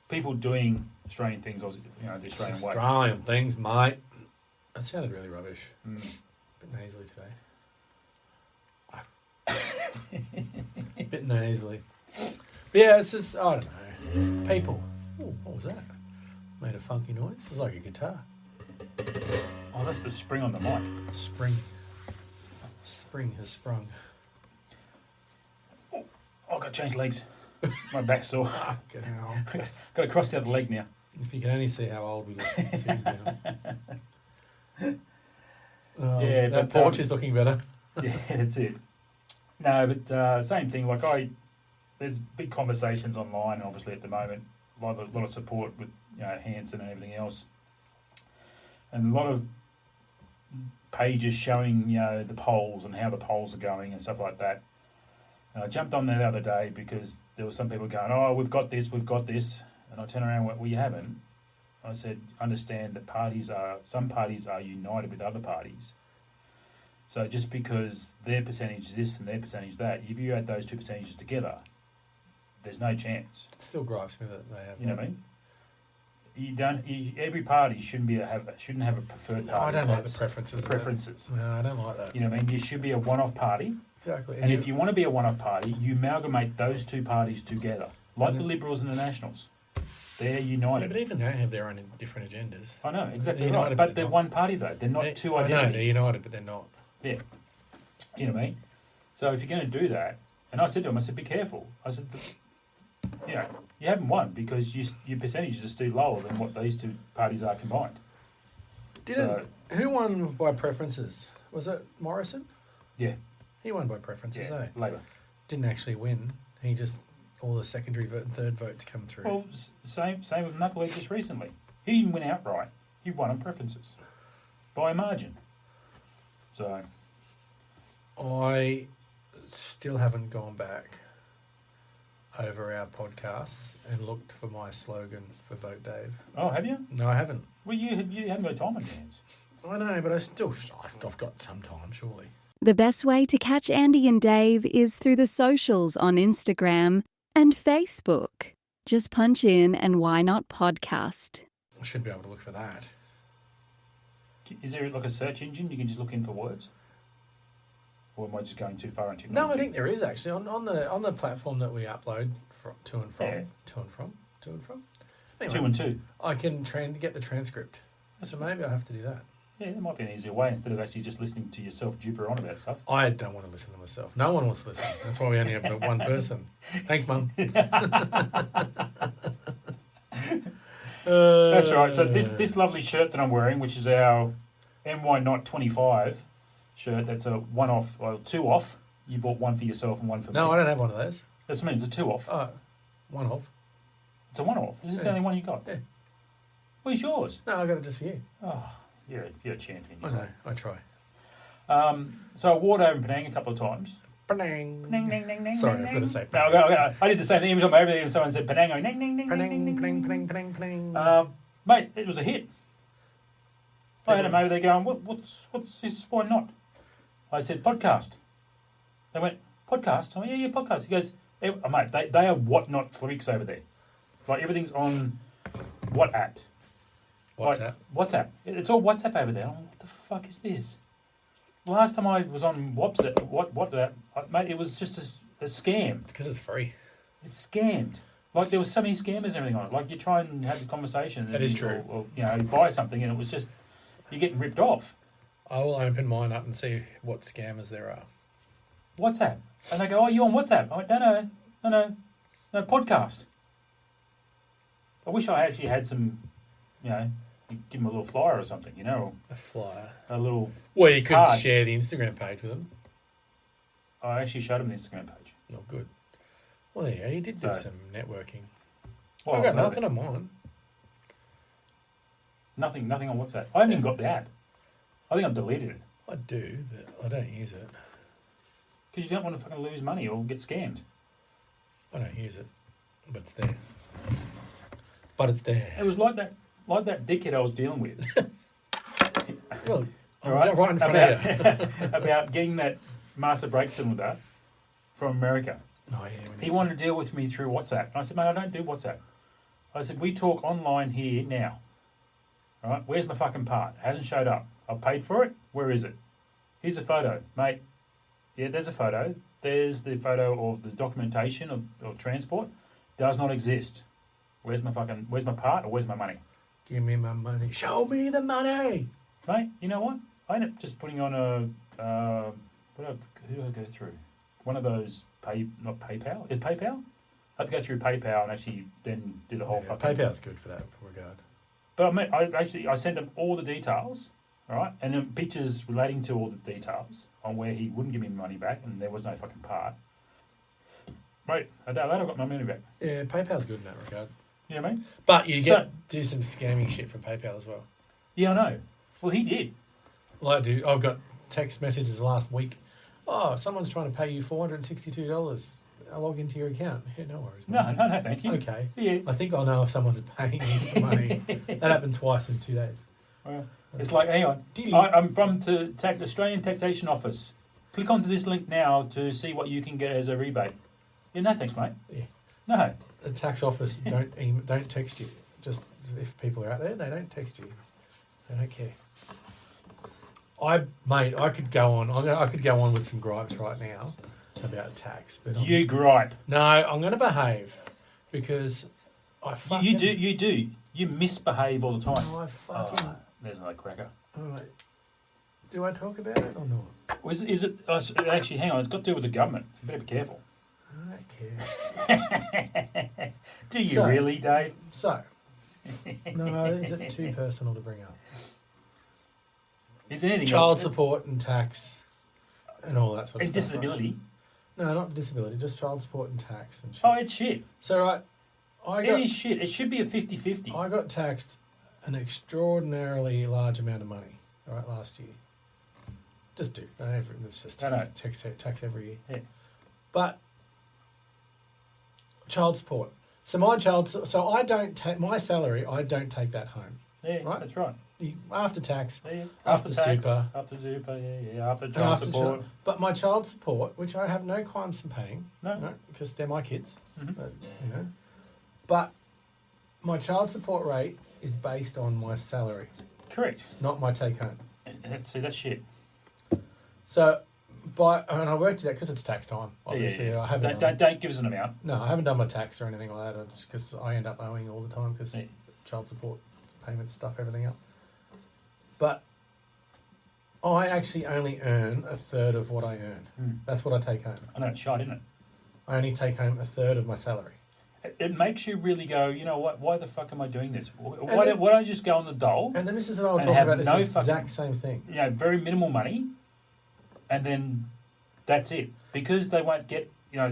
people doing Australian things, the Australian way. Australian things, mate. That sounded really rubbish. Mm. Bit nasally today. Bit nasally. But yeah, it's just, I don't know. People. Ooh, what was that? Made a funky noise. It was like a guitar. Oh, that's the spring on the mic. Spring. Spring has sprung. Oh, I've got to change legs. My back's sore. Fucking hell. Got to cross the other leg now. If you can only see how old we look. Sitting down. Yeah, that but, porch is looking better. Yeah, that's it. No, but same thing. Like there's big conversations online, obviously at the moment. A lot of support with Hanson and everything else, and a lot of pages showing the polls and how the polls are going and stuff like that. And I jumped on there the other day because there were some people going, "Oh, we've got this," and I turned around and went, "Well, you haven't." I said, "Understand that some parties are united with other parties. So just because their percentage is this and their percentage that, if you add those two percentages together, there's no chance." It still gripes me that they have. You know what I mean? Every party shouldn't have a preferred party. I don't like the preferences. Preferences. No, I don't like that. You know what I mean? You should be a one-off party. Exactly. And if you want to be a one-off party, you amalgamate those two parties together, like the Liberals and the Nationals. They're Yeah, united. but even they have their own different agendas. I know, exactly They're right. united, But but they're not. one party, though. They're not two I know, identities. they're united, but they're not. Yeah. You know what I mean? So if you're going to do that, and I said to him, I said, be careful. I said, you haven't won because your percentages are still lower than what these two parties are combined. Who won by preferences? Was it Morrison? Yeah. He won by preferences, eh? Labor. Didn't actually win. He just, all the secondary vote and third votes come through. Well, same with Knucklehead just recently. He didn't win outright. He won on preferences by a margin. So I still haven't gone back over our podcasts and looked for my slogan for Vote Dave. Oh, have you? No, I haven't. Well, you haven't got time on your hands. I know, but I've got some time, surely. The best way to catch Andy and Dave is through the socials on Instagram and Facebook. Just punch in and Why Not Podcast. I should be able to look for that. Is there like a search engine you can just look in for words? Or am I just going too far into No, I think there is actually on the platform that we upload to and from. Yeah. To and from. Anyway, 2 and 2. I can get the transcript. So maybe I have to do that. Yeah, that might be an easier way instead of actually just listening to yourself jibber on about stuff. I don't want to listen to myself. No one wants to listen. That's why we only have the one person. Thanks, Mum. That's right. So this lovely shirt that I'm wearing, which is our MY Not 25 shirt, that's a one-off, or two off. You bought one for yourself and one for me. No, I don't have one of those. That's what I mean. It's a two off. One off. It's a one-off. Is this the Yeah. only one you got? Yeah. Where's yours? No, I got it just for you. Oh, you're a champion. I know. I try. So I wore it over in Penang a couple of times. Penang. Ding, ding, ding, ding, Sorry, ding, I've got to say No, Penang. I did the same thing. Every time I over there and someone said Penang, I went, ding, ding, ding, Penang, ding, ding, Penang, ding. Penang, Penang, Penang. Mate, it was a hit. I had them over there going, what's this? Why not? I said, podcast. They went, podcast? Oh, yeah, podcast. He goes, mate, they are what not freaks over there. Like, everything's on WhatsApp. WhatsApp. WhatsApp. It's all WhatsApp over there. I'm like, what the fuck is this? The last time I was on WhatsApp, mate, it was just a scam. It's because it's free. It's scammed. Like, there was so many scammers and everything on it. Like, you try and have a conversation. That is true. Or you buy something and it was just, you're getting ripped off. I will open mine up and see what scammers there are. WhatsApp. And they go, oh, you on WhatsApp? I went, no, podcast. I wish I actually had some, you give them a little flyer or something, or A flyer. a little... Well, you could card. share the Instagram page with them. I actually showed them the Instagram page. Not good. Well, yeah, you did do So- some networking. Well, I've got no, nothing on mine. Nothing on WhatsApp. I haven't even got the app. I think I've deleted it. I do, but I don't use it. Because you don't want to fucking lose money or get scammed. I don't use it, but it's there. But it's there. It was like that dickhead I was dealing with. Well, All right? right in front of you. About getting that master brake cylinder from America. Oh, yeah. He wanted to deal with me through WhatsApp. And I said, mate, I don't do WhatsApp. I said, we talk online here now. All right, where's my fucking part? Hasn't showed up. I paid for it. Where is it? Here's a photo, mate. Yeah, there's a photo. There's the photo of the documentation of transport. Does not exist. Where's my part or where's my money? Give me my money. Show me the money. Mate, you know what? I ended up just putting on who did I go through? One of those not PayPal. Is it PayPal? I had to go through PayPal and actually then did a whole fucking... PayPal's good for that regard. But I sent him all the details, all right, and then pictures relating to all the details on where he wouldn't give me money back and there was no fucking part. Right, a day later I got my money back. Yeah, PayPal's good in that regard. You know what I mean? But you do some scamming shit from PayPal as well. Yeah, I know. Well, he did. Well, I do. I've got text messages last week. Oh, someone's trying to pay you $462. I'll log into your account. Yeah, no worries. No, thank you. Okay. Yeah. I think I'll know if someone's paying me some money. That happened twice in 2 days. Well, it's like, hang on. I'm from the Australian Taxation Office. Click onto this link now to see what you can get as a rebate. Yeah, no thanks, mate. Yeah. No. The tax office don't text you. Just if people are out there, they don't text you. They don't care. I could go on. I could go on with some gripes right now about tax, but You gripe. No, I'm going to behave because I fucking... You do. You misbehave all the time. No, I fucking... There's another cracker. All right. Do I talk about it or not? Is it actually, hang on, it's got to do with the government. You better be careful. I don't care. Do you really, Dave? So, no, is it too personal to bring up? Is there anything Child else? support and tax and all that sort of Is stuff. disability? Right? No, not disability, just child support and tax and shit. Oh, it's shit. So, right, It is shit. It should be a 50-50. I got taxed an extraordinarily large amount of money, all right, last year. Just do. No, it's just tax every year. Yeah. But child support. So I don't take my salary. I don't take that home. Yeah, right? That's right. After tax, Yeah. after tax, super, after super, yeah, after and child after support. But my child support, which I have no qualms in paying, No. because they're my kids, Mhm. But my child support rate is based on my salary, Correct. not my take home. See, that's shit. So, and I worked it out because it's tax time. Obviously, Yeah. I haven't. Don't give us an amount. No, I haven't done my tax or anything like that. Just because I end up owing all the time because Yeah. child support payments, stuff, everything else. But I actually only earn a third of what I earn. Mm. That's what I take home. I know, it's shite, isn't it? I only take home a third of my salary. It makes you really go, you know what? Why the fuck am I doing this? Why then- don't I just go on the dole? And then this is what I'll And talk have about. It's no the fucking- exact same thing. You know, very minimal money, and then that's it. Because they won't get, your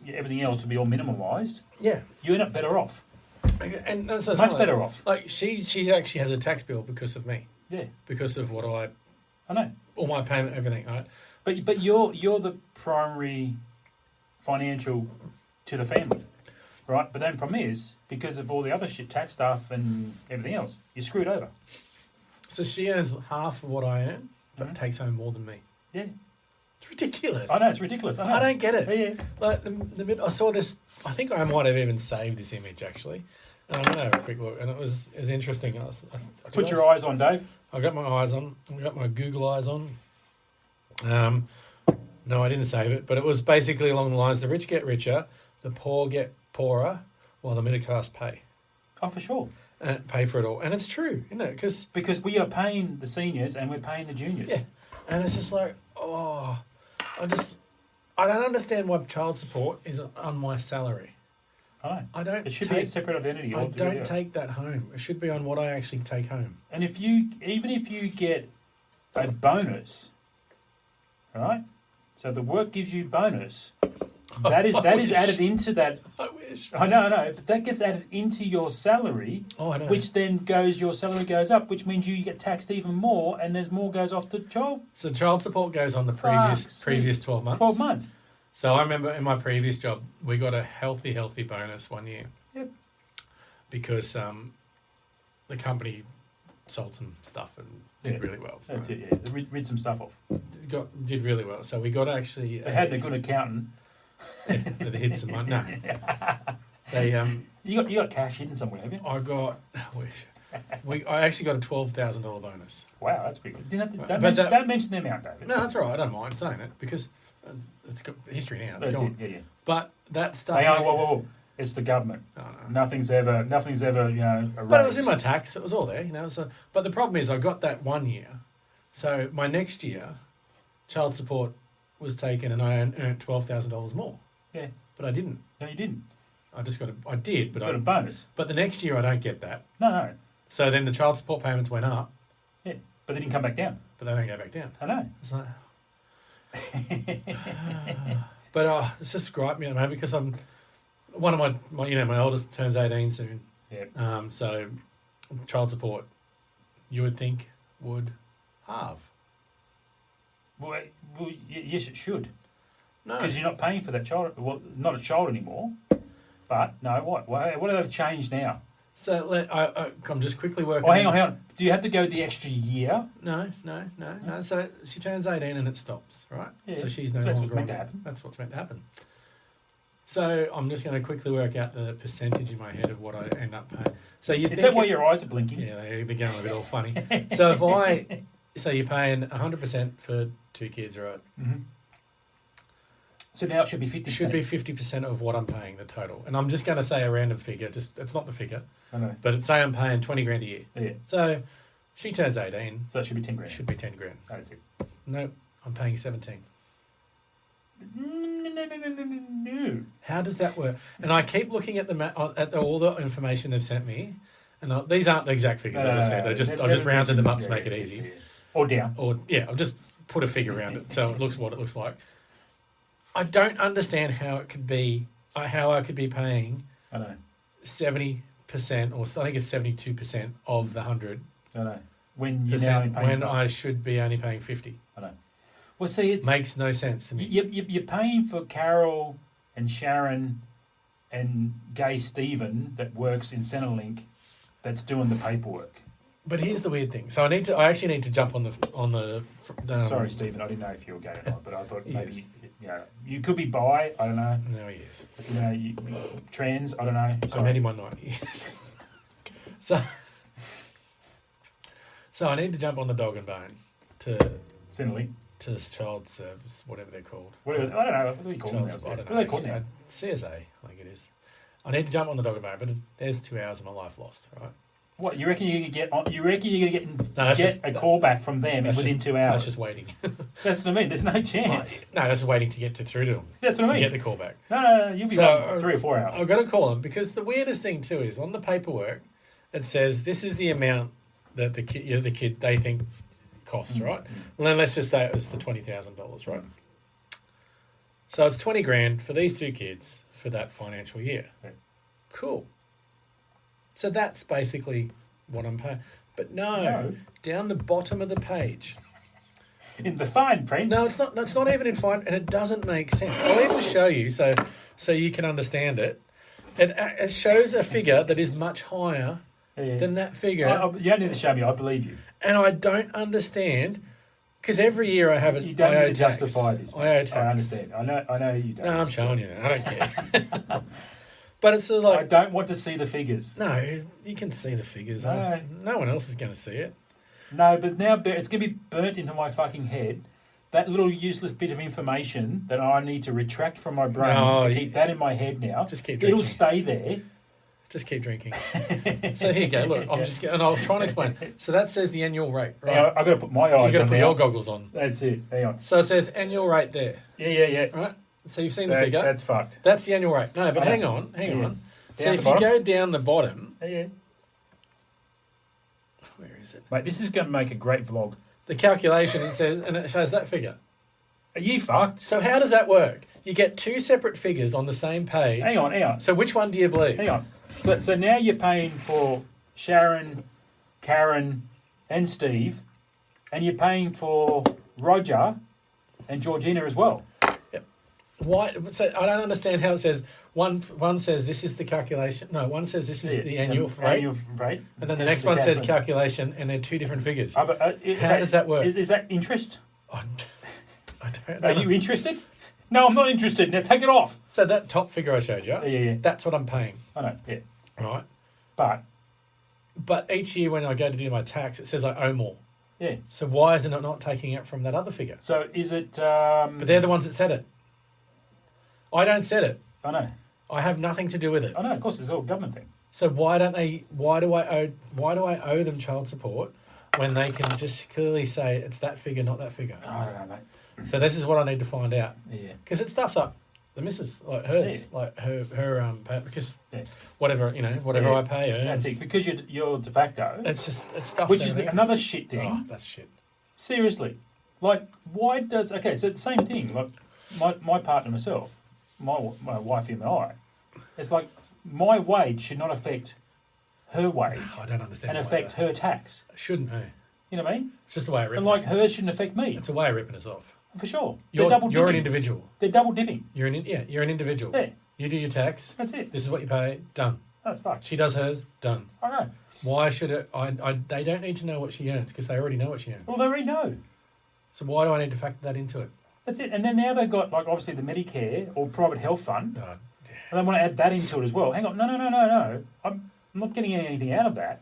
everything else will be all minimalised. Yeah. You end up better off. And so it's Much not better off. Like she actually has a tax bill because of me, Yeah, because of what I know. all my payment, everything. Right? But you're the primary financial to the family, right? But then the problem is, because of all the other shit, tax stuff and everything else, you're screwed over. So she earns half of what I earn, but Mhm. takes home more than me. Yeah, It's ridiculous. I know, it's ridiculous. I know. I don't get it. Yeah, yeah. Like the minute I saw this, I think I might have even saved this image actually. And I'm gonna have a quick look, and it was interesting. Put your eyes on, Dave. I got my eyes on. I got my Google eyes on. No, I didn't save it, but it was basically along the lines: the rich get richer, the poor get poorer, while the middle class pay Oh, for sure. and pay for it all. And it's true, isn't it? Because we are paying the seniors and we're paying the juniors. Yeah, and it's just like, I don't understand why child support is on my salary. I know. I don't. It should be a separate identity. I altogether. don't take that home. It should be on what I actually take home. And even if you get a bonus, right? So the work gives you bonus. That is added into that. I wish. I know, but that gets added into your salary, Oh, I know. which then your salary goes up, which means you get taxed even more, and there's more goes off the child. So child support goes on the Fuck's previous 12 months. 12 months. So I remember in my previous job, we got a healthy bonus one year. Yep. Because the company sold some stuff and did really well. That's right? it. Yeah, they rid some stuff off. Did really well. So we got actually. They had a good accountant That hid some money. No. They You got cash hidden somewhere, have you? I got. I actually got a $12,000 bonus. Wow, that's big. Didn't have to, But don't mention the amount, David. No, that's all right. I don't mind saying it because it's got history now. It's That's gone. it. Yeah. But that stuff. Hang on, whoa. It's the government. Oh, no. Nothing's ever, erased. But it was in my tax. It was all there, So, but the problem is, I got that 1 year. So my next year, child support was taken, and I earned $12,000 more. Yeah. But I didn't. No, you didn't. I just got. I did, but You got a bonus. But the next year, I don't get that. No. So then the child support payments went up, Yeah, but they didn't come back down. but they don't go back down. I know. It's like, but it's just griped me at the moment because I'm one of my oldest turns 18 soon. Yeah. So child support, you would think would halve. Well, yes, it should. No, Because you're not paying for that child. Well, not a child anymore. But no, what? What have they changed now? So I'm just quickly working. Oh, hang on. Do you have to go the extra year? No. So she turns 18 and it stops, right? Yeah. So she's no So that's longer what's meant on to it. happen. That's what's meant to happen. So I'm just going to quickly work out the percentage in my head of what I end up paying. So you Is that why your eyes are blinking? Yeah, they're going a bit all funny. So so you're paying 100% for 2 kids, right? Mm-hmm. So now it should be 50%. It should be 50% of what I'm paying, the total. And I'm just going to say a random figure. It's not the figure, I know. but say I'm paying 20 grand a year. Yeah. So she turns 18. So it should be 10 grand. It should be 10 grand. That's it. No, I'm paying 17. No. How does that work? And I keep looking at all the information they've sent me, and these aren't the exact figures, as I said. I've just rounded them up to make it easy. Yeah. Or down. I've just put a figure around it so it looks what it looks like. I don't understand how it could be, how I could be paying I know. 70%, or I think it's 72% of the 100%. I know. When you're now in paying when I should be only paying 50. I know. Well, see, it makes no sense to me. You're paying for Carol and Sharon and Gay Stephen that works in Centrelink that's doing the paperwork. But here's the weird thing. So I actually need to jump on the. Sorry, Stephen. I didn't know if you were gay or not, but I thought maybe is. You could be bi. I don't know. No, he is. Trans. I don't know. I met him on 90 years. So I need to jump on the dog and bone to Centrelink. to this child service, whatever they're called. I don't know. What do you call them? Child, I don't What are they called know. now? CSA, I think it is. I need to jump on the dog and bone, but there's 2 hours of my life lost, right? What you reckon you can get on? You reckon you're going to No, get a call back from them within 2 hours? That's just waiting. That's what I mean. There's no chance. No, that's waiting to get through to them. That's what I mean. To get the call back. No, you'll be like 3 or 4 hours. I've got to call them because the weirdest thing too is on the paperwork it says this is the amount that the kid they think costs, right? Well, then let's just say it was the $20,000, right? So it's 20 grand for these 2 kids for that financial year. Yeah. Cool. So that's basically what I'm paying. But no, down the bottom of the page. In the fine print. No, it's not. It's not even in fine, and it doesn't make sense. I'll even show you so you can understand it. It shows a figure that is much higher than that figure. You don't need to show me. I believe you. And I don't understand because every year I have it. You don't need to justify this. I owe tax. I understand. I know you don't. No, I'm showing you. I don't care. But it's sort of like I don't want to see the figures. no, you can see the figures. No. No one else is going to see it. No, but now it's going to be burnt into my fucking head. That little useless bit of information that I need to retract from my brain to keep that in my head now. Just keep It'll drinking. stay there. Just keep drinking. So here you go. Look, and I'll try and explain. So that says the annual rate, right? Hang on, I've got to put my eyes on. You've got to put now. your goggles on. That's it. Hang on. So it says annual rate there, Yeah. right? So you've seen the figure. That's fucked. That's the annual rate. No, but I hang know. on. Yeah. So Down if the you bottom? go down the bottom, Yeah. where is it? Mate, this is going to make a great vlog. The calculation, it says, and it shows that figure. Are you fucked? So how does that work? You get 2 separate figures on the same page. Hang on. So which one do you believe? Hang on. So now you're paying for Sharon, Karen, and Steve, and you're paying for Roger and Georgina as well. Why? So I don't understand how it says one says this is the calculation. No, one says this is the annual rate. Annual rate. And then the This next is one says calculation. calculation, and they're 2 different figures. How does that work? Is that interest? I don't know. Are you interested? No, I'm not interested. Now take it off. So that top figure I showed you, Yeah. that's what I'm paying, I know, yeah. right? But, Each year when I go to do my tax, it says I owe more. yeah. So why is it not taking it from that other figure? So is it... But they're the ones that said it. I don't set it. I know. I have nothing to do with it. I know, of course, it's all a government thing. So why do I owe them child support when they can just clearly say it's that figure, not that figure? I don't know, mate. So this is what I need to find out. Yeah. Because it stuffs up the missus, like hers, like her pay, because whatever I pay her. That's it. Because you're de facto. It's stuff. Which is another shit thing. Oh, that's shit. Seriously. Like, why does... Okay, so the same thing. Like, my partner, myself, my wife and I, it's like my wage should not affect her wage I don't understand. and affect her tax. It shouldn't, no. You know what I mean? It's just a way of ripping And like us off. hers shouldn't affect me. It's a way of ripping us off. For sure. You're They're double an dipping. individual. They're double dipping. You're an individual. Yeah. You do your tax. That's it. This is what you pay. Done. That's fucked. She does hers. Done. I know. Why should it? They don't need to know what she earns because they already know what she earns. Well, they already know. So why do I need to factor that into it? That's it. And then now they've got, like, obviously the Medicare or private health fund. Oh, And they want to add that into it as well. Hang on. No. I'm not getting anything out of that.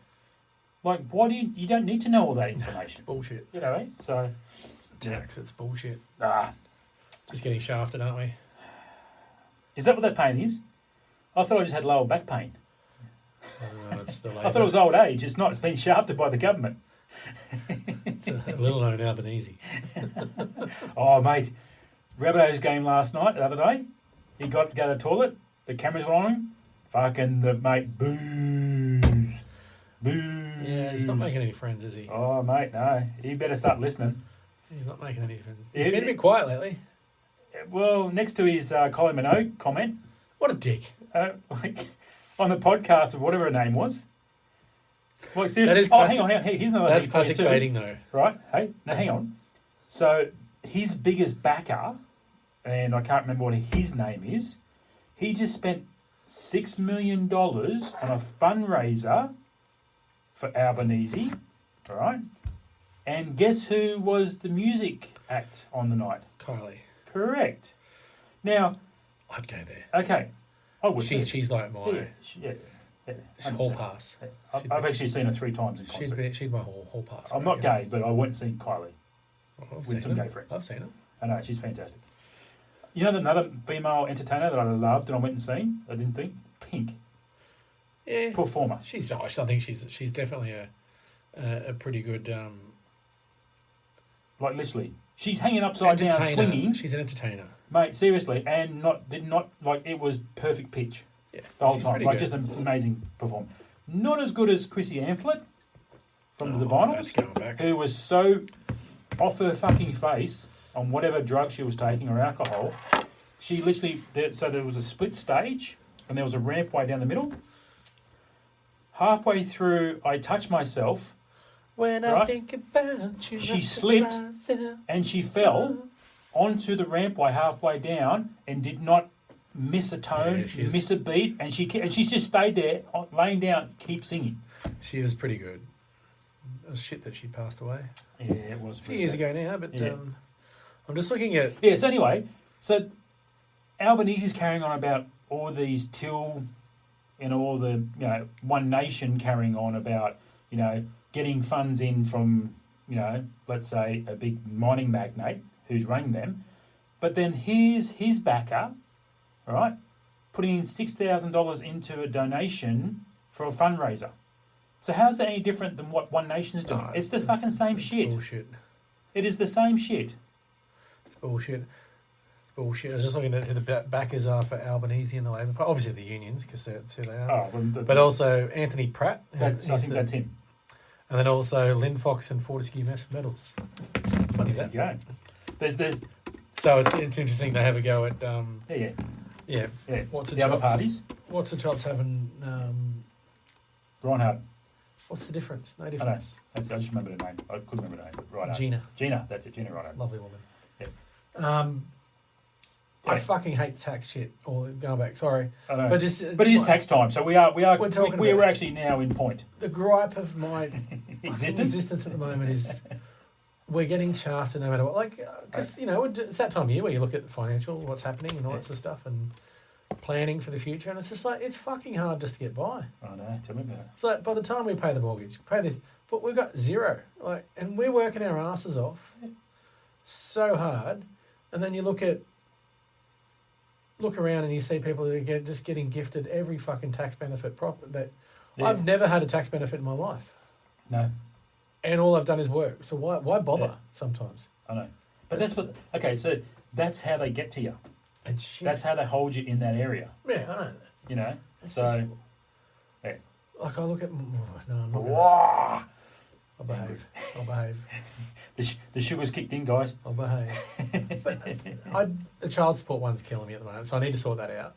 Like, why do you don't need to know all that information. bullshit. You know, right? So, Tax. It's bullshit. ah. Just getting shafted, aren't we? Is that what that pain is? I thought I just had lower back pain. It's the I thought it was old age. It's not. It's been shafted by the government. It's a little known Albanese. Oh, mate. Rabbitoh's game last night, the other day. He got to go to the toilet. The cameras were on him. Fucking the mate. Booze. Booze. Yeah, he's not making any friends, is he? Oh, mate, no. He better start listening. He's not making any friends. He's Yeah, been a bit quiet lately. Well, next to his Colin Minogue comment, What a dick. like on the podcast of whatever her name was. Like, seriously. That is hang classic- on. Here's another That's thing for you classic too. baiting, though. Right? Hey, now hang on. So his biggest backer, and I can't remember what his name is, he just spent $6 million on a fundraiser for Albanese, all right? And guess who was the music act on the night? Kylie. Correct. Now, I'd go there. okay, I would. She's like my yeah. hall 100%. pass. I've actually seen her 3 times in concert. She'd my hall pass. I'm not gay, but I went and seen Kylie. I've with some gay friends. I've seen her. I know, she's fantastic. You know another female entertainer that I loved and I went and seen? I didn't think? Pink. Yeah. Performer. I think she's definitely a pretty good Like, literally. She's hanging upside down, entertainer. swinging. She's an entertainer. Mate, seriously. And did not, it was perfect pitch. Yeah. The whole she's time. pretty Like, good. just an amazing performance. Not as good as Chrissy Amphlett from the That's Divinyls, going back. who was so off her fucking face on whatever drug she was taking or alcohol. She literally, so there was a split stage and there was a rampway down the middle. Halfway through, I touched myself When I Right? think about you, She I touch slipped. myself. and she fell onto the rampway halfway down and did not miss a tone, Yeah, she's- miss a beat, and she's just stayed there, laying down, keep singing. She was pretty good. It was shit that she passed away Yeah, it was a few years ago now, but Yeah. I'm just looking at. Yeah, so anyway, so Albanese's carrying on about all these till and all the, One Nation carrying on about, getting funds in from, let's say a big mining magnate who's running them. But then here's his backer, right, putting in $6,000 into a donation for a fundraiser. So how's that any different than what One Nation's doing? Oh, it's the fucking same shit. Bullshit. It is the same shit. It's bullshit. It's bullshit. I was just looking at who the backers are for Albanese and the Labor Party. Obviously the unions, because that's who they are. Oh, well, But also Anthony Pratt. I think that's him. And then also Lynn Fox and Fortescue Metals. Funny There that. you go. There's So it's interesting they have a go at yeah. What's the other chops? parties? What's the chops having? Reinhard. What's the difference? No I know. difference. I just remember the name. I couldn't remember the name. Right. Gina, That's it. Gina Reinhard. lovely woman. Yeah. I Yeah. fucking hate tax shit. Or going back, sorry, I know. but just But it is tax time, so we are We're talking we're about- actually now in point. the gripe of my Existence? existence at the moment is we're getting shafted no matter what. Like, because, it's that time of year where you look at the financial, what's happening and all that sort of stuff and planning for the future. And it's just like, it's fucking hard just to get by. I know. Tell me about it. It's like, by the time we pay the mortgage, pay this, but we've got zero. Like, and we're working our asses off so hard. And then you look around and you see people that are just getting gifted every fucking tax benefit that I've never had a tax benefit in my life. No. And all I've done is work. So why bother sometimes? I know. But that's what... Okay, so that's how they get to you. And shit. That's how they hold you in that area. Yeah, I know. You know? It's so... just, yeah. like, I look at... No, I'm not Wah! I'll behave. I'll behave. The sugar's kicked in, guys. I'll behave. But the child support one's killing me at the moment, so I need to sort that out.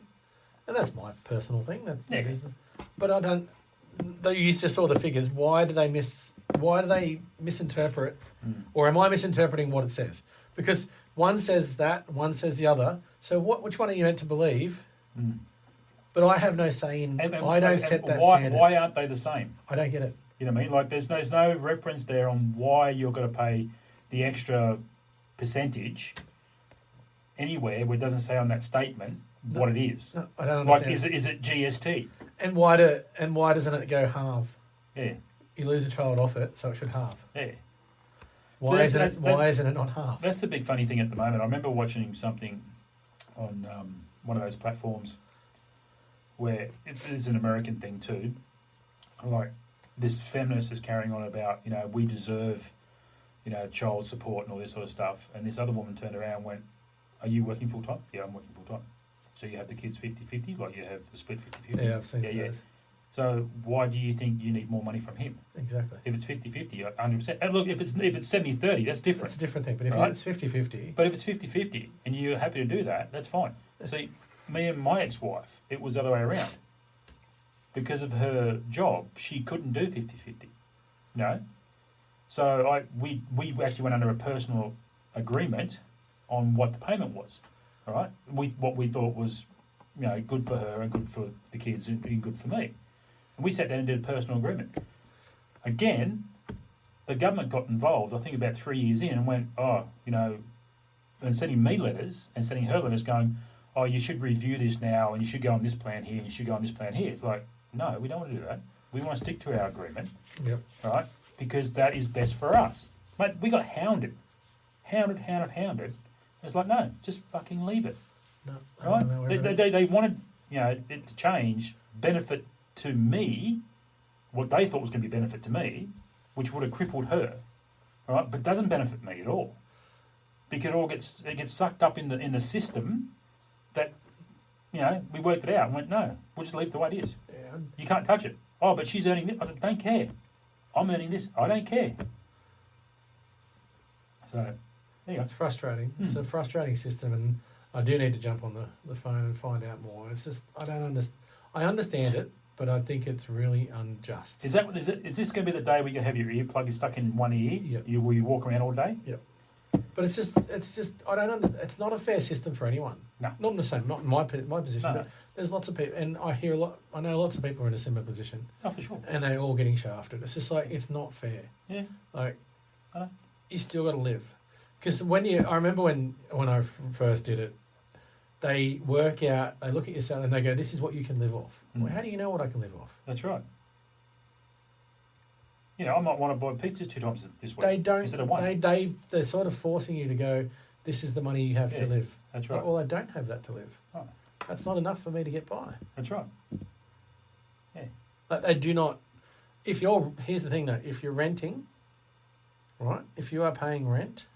And that's my personal thing. That is, but I don't... You just saw the figures. Why do they misinterpret? Or am I misinterpreting what it says? Because one says that, one says the other. So which one are you meant to believe? But I have no say in... I don't set that standard. Why aren't they the same? I don't get it. You know what I mean? Like, there's no reference there on why you're going to pay the extra percentage anywhere where it doesn't say on that statement what it is. No, I don't understand. Like, is it GST? And why doesn't it go halve? Yeah. You lose a child off it, so it should halve. Yeah. Why isn't it not half? That's the big funny thing at the moment. I remember watching something on one of those platforms where it is an American thing too. Like, this feminist is carrying on about, we deserve, child support and all this sort of stuff. And this other woman turned around and went, are you working full-time? Yeah, I'm working full-time. So you have the kids 50-50, like you have the split 50-50? Yeah, I've seen those. Yeah. So why do you think you need more money from him? Exactly. If it's 50-50, 100%. And look, if it's 70-30, that's different. That's a different thing. But if it's 50-50... But if it's 50-50 and you're happy to do that, that's fine. See, me and my ex-wife, it was the other way around. Because of her job, she couldn't do 50-50. So we actually went under a personal agreement on what the payment was. All right? What we thought was, good for her and good for the kids and good for me. And we sat down and did a personal agreement. Again, the government got involved, I think about 3 years in, and went, and sending me letters and sending her letters going, you should review this now and you should go on this plan here and you should go on this plan here. It's like, no, we don't want to do that. We want to stick to our agreement, right? Because that is best for us. Mate, we got hounded. It's like, no, just fucking leave it. No, right? They wanted, it to change, benefit to me, what they thought was going to be benefit to me, which would have crippled her, right? But doesn't benefit me at all, because it gets sucked up in the system that, we worked it out and went, no, we'll just leave it the way it is. Yeah. You can't touch it. Oh, but she's earning this. I don't care. I'm earning this. I don't care. So, there you go. It's frustrating. It's a frustrating system, and I do need to jump on the phone and find out more. It's just, I don't understand. I understand it, but I think it's really unjust. Is this going to be the day where you have your earplug stuck in one ear? Yep. Will you walk around all day? Yep. But it's just I don't it's not a fair system for anyone. No. Not in the same, not in my position, No. but there's lots of people, and I know lots of people are in a similar position. Oh, for sure. And they're all getting shafted. It's just like, it's not fair. Yeah. Like, I know. You still got to live. Because I remember when I first did it, they work out, they look at your salary and they go, this is what you can live off. Well, how do you know what I can live off? That's right. I might want to buy pizza 2 times this week. They don't. Instead of one. They're sort of forcing you to go, this is the money you have to live. That's right. Well, I don't have that to live. Oh. That's not enough for me to get by. That's right. Yeah. Like, they do not. Here's the thing though, if you're renting, right? If you are paying rent,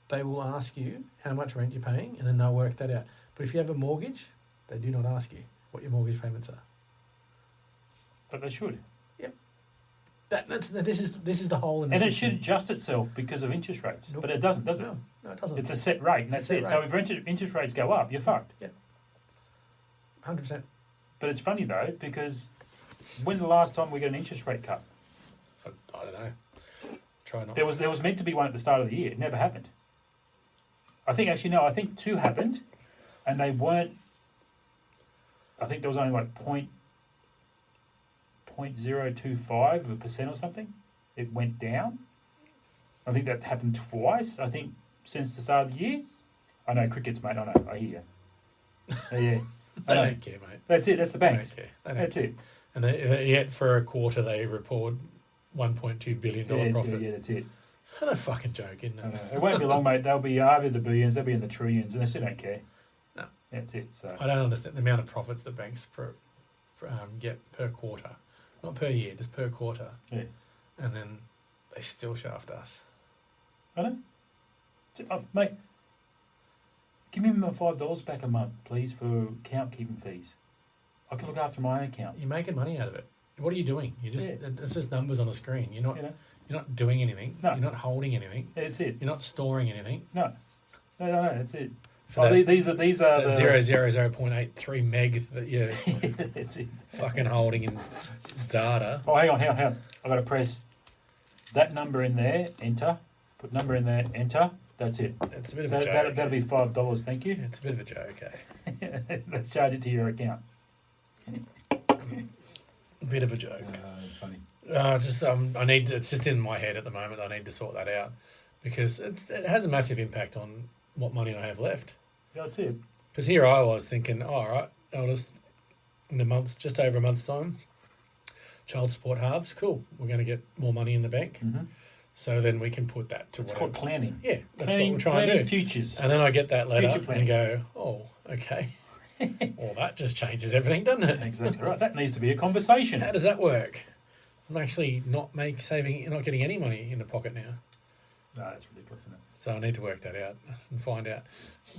they will ask you how much rent you're paying, and then they'll work that out. But if you have a mortgage, they do not ask you what your mortgage payments are. But they should. Yep. This is the whole. And it should adjust itself because of interest rates. Nope. But it doesn't, does it? No, it doesn't. It's a set rate, and that's it. So if interest rates go up, you're fucked. Yep. 100%. But it's funny though, because when the last time we got an interest rate cut? I don't know. Try not. There was meant to be one at the start of the year. It never happened. I think 2 happened, and they weren't. I think there was only like 0.025% or something. It went down. I think that happened twice. I think since the start of the year. I know crickets, mate. I know. I hear you. Yeah. They I know. don't care, mate. That's it. That's the They banks. don't care. They don't That's care. it. And yet for a quarter they report $1.2 billion profit. Yeah, that's it. What a fucking joke, isn't I it? know. It won't be long, mate. They'll be over the billions. They'll be in the trillions, and they still don't care. No. That's it. So I don't understand the amount of profits that banks get per quarter. Not per year, just per quarter. yeah, And then they still shaft us. I know. Mate, give me my $5 back a month, please, for account keeping fees. I can look after my own account. You're making money out of it. What are you doing? It's just numbers on a screen. You're You know, not doing anything. No. You're not holding anything. that's it. You're not storing anything. No, that's it. For that- these are That the 0.83 meg that you're That's it. fucking holding in data. Oh, hang on. I got to press that number in there. Enter. Put number in there. Enter. That's it. It's a bit of a joke. That'll be $5. Thank you. It's a bit of a joke, eh? Let's charge it to your account. A bit of a joke. It's funny. It's just in my head at the moment. I need to sort that out because it has a massive impact on what money I have left. That's it. Because here I was thinking, oh, all right, I'll just, in just over a month's time, child support halves, cool. We're going to get more money in the bank. Mm-hmm. So then we can put that to It's whatever. called planning. Yeah, that's Planning, what we're trying to planning do. futures. And then I get that letter Future planning. and go, oh, okay. Well, that just changes everything, doesn't it? Exactly right. That needs to be a conversation. How does that work? I'm actually not getting any money in the pocket now. No, that's ridiculous, isn't it? So I need to work that out and find out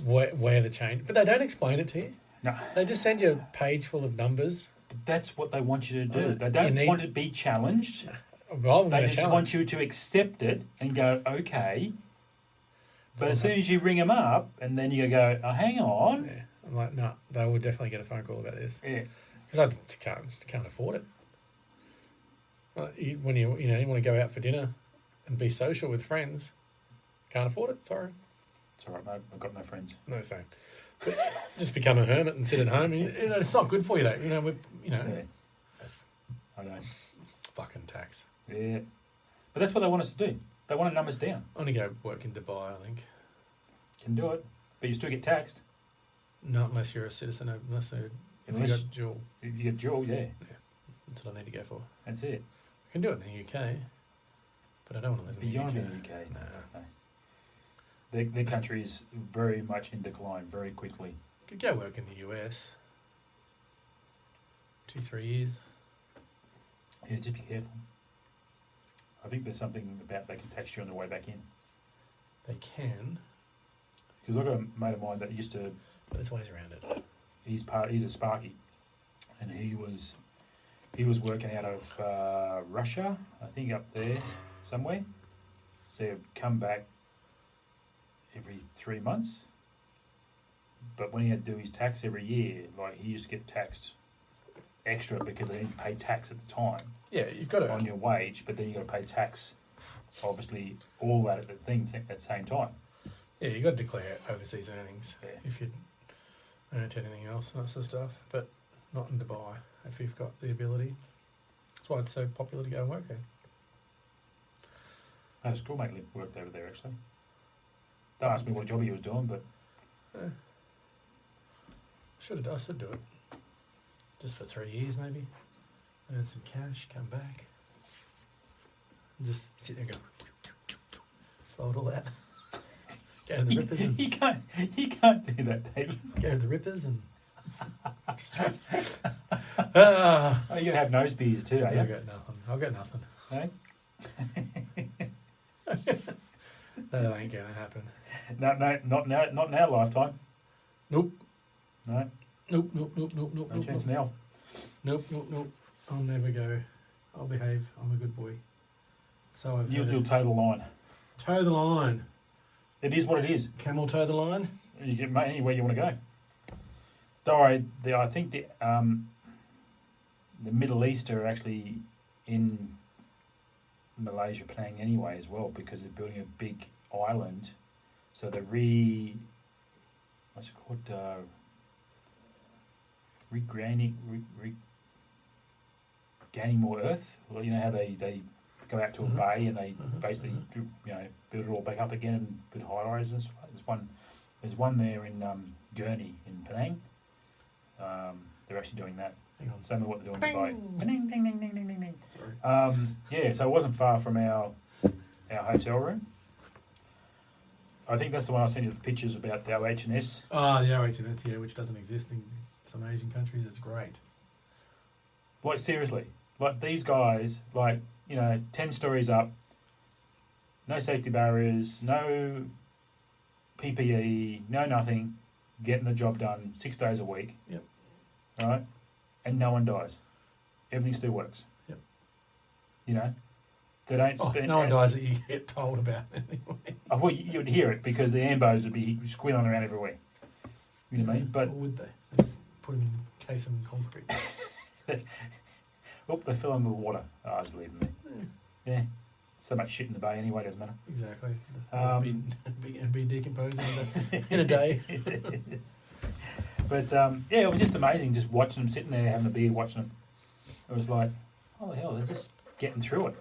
where the change. But they don't explain it to you. No, They just send you a page full of numbers. but that's what they want you to do. They You don't need- want to be challenged. Well, I'm They gonna just challenge. want you to accept it and go, okay. But as Okay. soon as you ring them up, and then you go, oh, hang on. Yeah. I'm like, no, they will definitely get a phone call about this Yeah. because I just can't afford it. When you want to go out for dinner and be social with friends, can't afford it. Sorry, It's all right, mate. I've got no friends. no same. But just become a hermit and sit at home. It's not good for you though. Yeah. I know. Fucking tax. Yeah. But that's what they want us to do. They want to numb us down. I only go work in Dubai. I think. Can do it. But you still get taxed. Not unless you're a citizen. If you Unless- got dual, If you get dual, yeah. that's what I need to go for. That's it. I can do it in the UK, but I don't want to live in Beyond the the UK. UK. No. No. Their country is very much in decline very quickly. Could go work in the US. 2-3 years. Yeah, just be careful. I think there's something about they can tax you on the way back in. They can, Because I've got a mate of mine that used to, but there's ways around it. he's a Sparky, and he was working out of Russia, I think up there somewhere. So he'd come back every 3 months. But when he had to do his tax every year, like he used to get taxed extra because they didn't pay tax at the time Yeah, you've got on to. your wage, but then you got to pay tax, obviously, all that at the same time. Yeah, you got to declare overseas earnings Yeah. if you earned anything else and that sort of stuff. But not in Dubai if you've got the ability. That's why it's so popular to go and work there. I had a schoolmate worked over there actually. Don't ask me what job he was doing, but I should do it. Just for 3 years maybe. Earn some cash, come back. And just sit there and go, fold all that. Go to the rippers and you can't do that, David. go to the rippers and Oh, you're gonna have nose beers too, are I'll you? get nothing. I'll get nothing. Eh? That ain't gonna happen. No, not in our lifetime. Nope. No, Nope. Nope. no chance now. Nope. I'll never go. I'll behave. I'm a good boy. So I've You'll heard. toe the line. Toe the line. It is what it is. Camel toe the line. You get anywhere you want to go. Don't worry. I think the Middle East are actually in Malaysia planning anyway as well because they're building a big island. So they're what's it called? Gaining more Earth. Well, you know how they go out to a bay and they basically build it all back up again and build high rises and stuff. There's one there in Gurney in Penang. They're actually doing that. Hang on. Same with what they're doing in Dubai. Ding, ding, ding, ding, ding, ding, ding. Sorry. So it wasn't far from our hotel room. I think that's the one I sent you the pictures about our H&S. Oh, the OH&S, which doesn't exist in some Asian countries. It's great. Like, seriously. Like, these guys, 10 stories up, no safety barriers, no PPE, no nothing, getting the job done 6 days a week. Yep. Right? And no one dies. Everything still works. Yep. They don't spend... no one dies that you get told about anyway. Oh, well, you'd hear it because the ambos would be squealing around everywhere. You know what I mean? But Or would they? Put them in case them in concrete. they fill them with water. Oh, I was leaving there. Yeah. So much shit in the bay anyway, doesn't matter. Exactly. Be decomposing in a day. But it was just amazing just watching them sitting there having a beer, watching them. It was like, oh the hell, they're just getting through it.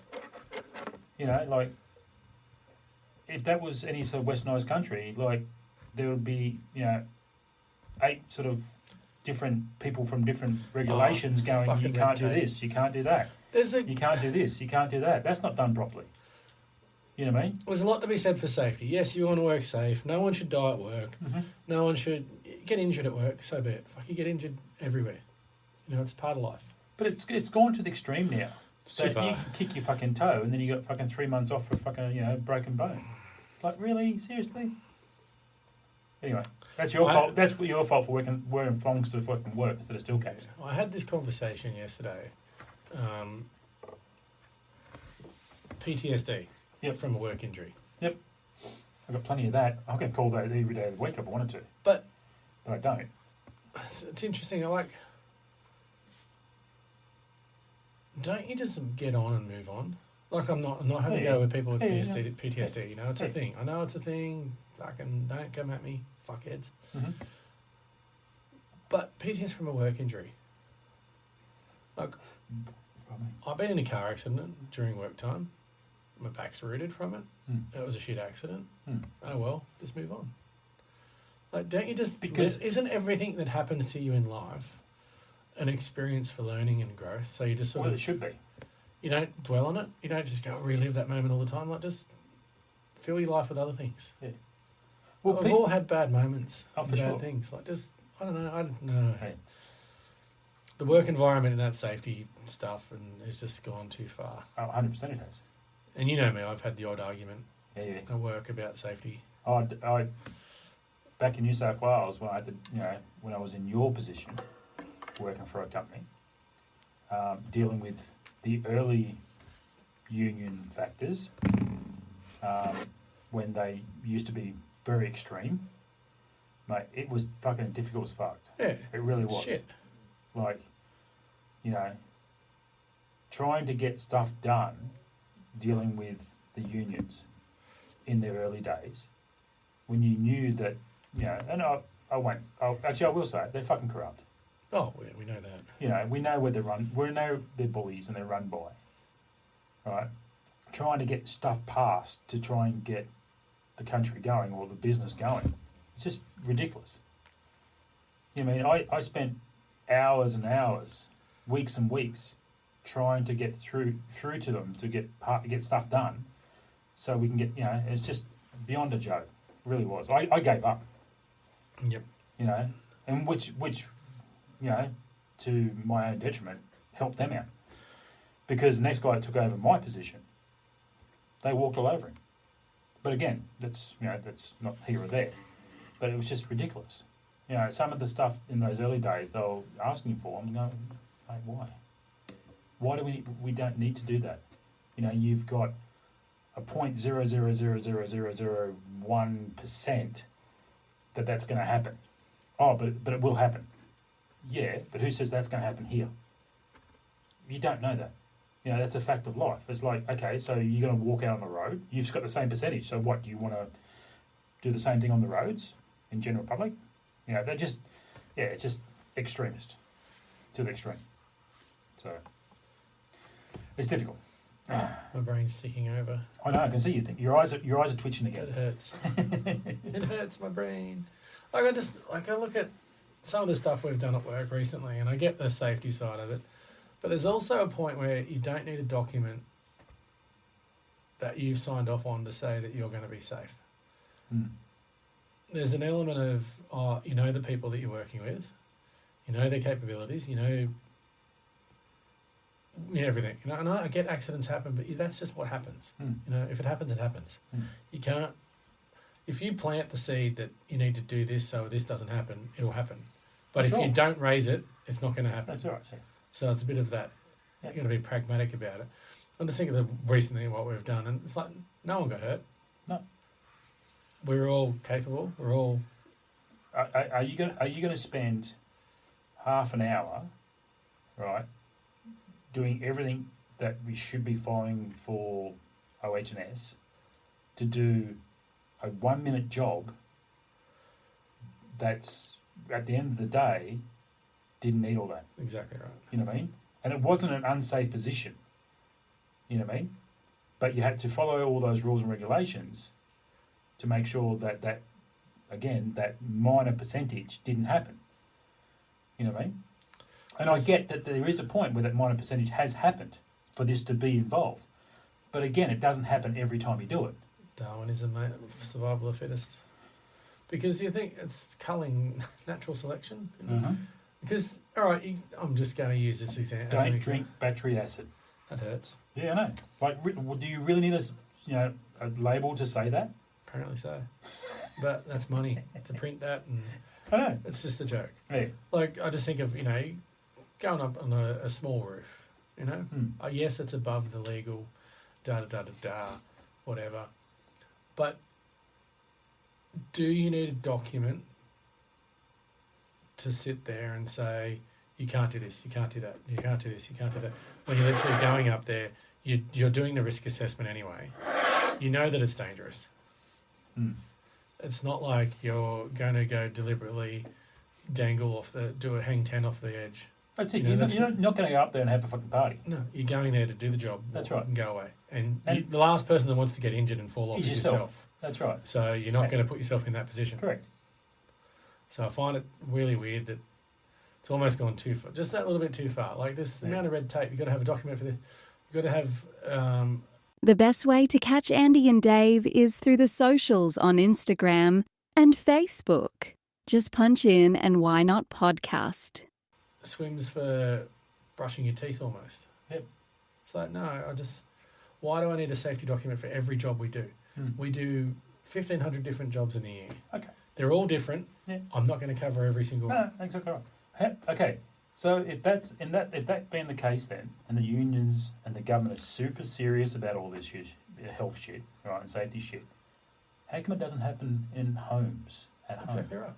If that was any sort of westernised country, there would be 8 sort of different people from different regulations going, you can't do this, you can't do that. You can't do this, you can't do that. That's not done properly. You know what I mean? There's a lot to be said for safety. Yes, you want to work safe. No one should die at work. Mm-hmm. No one should get injured at work. So be it. Fuck, you get injured everywhere. It's part of life. But it's gone to the extreme now. So Too far. you kick your fucking toe and then you got fucking 3 months off for fucking, broken bone. Like, really? Seriously? Anyway, that's your fault. That's your fault for wearing thongs to fucking work instead of steel caps. I had this conversation yesterday. PTSD. Yep. From a work injury. Yep. I've got plenty of that. I can call that every day of the week if I wanted to. But I don't. it's interesting. Don't you just get on and move on? I'm not having to go with people with PTSD. It's a thing. I know it's a thing. Fucking don't come at me, fuckheads. Mm-hmm. But PTSD from a work injury. I've been in a car accident during work time. My back's rooted from it. It was a shit accident. Oh well, just move on. Don't you just... Because isn't everything that happens to you in life an experience for learning and growth? So you just sort of... it should be. You don't dwell on it. You don't just go relive that moment all the time. Just fill your life with other things. Yeah. Well, we've all had bad moments. For bad sure. things. I don't know. Hey. The work environment and that safety stuff has just gone too far. Oh, 100% it has. And you know me, I've had the odd argument Yeah. at work about safety. I back in New South Wales when I had when I was in your position, working for a company, dealing with the early union factors, when they used to be very extreme, mate, it was fucking difficult as fuck. Yeah, it really was. Shit. Trying to get stuff done, dealing with the unions in their early days, when you knew that, and I will say it, they're fucking corrupt. Oh, yeah, we know that. We know where they're run. We know they're bullies and they're run by. Right, trying to get stuff passed to try and get the country going or the business going, it's just ridiculous. I spent hours and hours, weeks and weeks, trying to get through to them to get stuff done, so we can get. It's just beyond a joke. It really was. I gave up. Yep. And which to my own detriment, helped them out, because the next guy that took over my position, they walked all over him. But again, that's not here or there. But it was just ridiculous. Some of the stuff in those early days they were asking for, I'm going, mate, why? Why do we don't need to do that? You've got a 0.0000001% that's going to happen. Oh, but it will happen. Yeah, but who says that's going to happen here? You don't know that. That's a fact of life. It's like, okay, so you're going to walk out on the road. You've just got the same percentage. So what, do you want to do the same thing on the roads in general public? They're just, it's just extremist to the extreme. So it's difficult. My brain's ticking over. I know. I can see you. Your eyes are twitching It again. hurts. It hurts my brain. I look at some of the stuff we've done at work recently, and I get the safety side of it, but there's also a point where you don't need a document that you've signed off on to say that you're going to be safe. Mm. There's an element of, you know the people that you're working with, you know their capabilities, you know everything. You know, and I get accidents happen, but that's just what happens. Mm. You know, if it happens, it happens. Mm. You can't. If you plant the seed that you need to do this so this doesn't happen, it'll happen. But That's if you right. don't raise it, it's not going to happen. That's all right. Yeah. So it's a bit of that. Yeah. You've got to be pragmatic about it. I'm just thinking of recently what we've done, and it's like no one got hurt. No. We're all capable. We're all. Are you going to spend half an hour, right, doing everything that we should be following for OH&S to do a 1 minute job that's at the end of the day didn't need all that? Exactly right. You know what I mean? And it wasn't an unsafe position. You know what I mean? But you had to follow all those rules and regulations to make sure that again, that minor percentage didn't happen. You know what I mean? And I Yes. get that there is a point where that minor percentage has happened for this to be involved. But again, it doesn't happen every time you do it. Darwinism, mate, survival of the fittest. Because you think it's culling natural selection. You know? Because, all right, I'm just going to use this example. Don't drink battery acid. That hurts. Yeah, I know. Like, do you really need a label to say that? Apparently so. But that's money to print that, and I know. it's just a joke. Yeah. Like, I just think of, going up on a small roof, yes, it's above the legal, whatever. But do you need a document to sit there and say, you can't do this, you can't do that, you can't do this, you can't do that? When you're literally going up there, you're doing the risk assessment anyway. You know that it's dangerous. Mm. It's not like you're going to go deliberately do a hang 10 off the edge. That's it. You know, You're not going to go up there and have a fucking party. No, you're going there to do the job. That's right. And go away. And And- the last person that wants to get injured and fall off Is is yourself. yourself. That's right. So you're not Yeah. going to put yourself in that position. Correct. So I find it really weird that it's almost gone too far. Just that little bit too far. Like this Yeah. amount of red tape. You've got to have a document for this. You've got to have... The best way to catch Andy and Dave is through the socials on Instagram and Facebook. Just punch in and Why Not Podcast. swims for brushing your teeth almost. Yep. It's like, no, why do I need a safety document for every job we do? Mm. We do 1,500 different jobs in a year. Okay. They're all different. Yeah. I'm not going to cover every single one. No, exactly right. Okay. So if that being the case then, and the unions and the government are super serious about all this health shit, right, and safety shit, how come it doesn't happen in homes at home? Exactly right.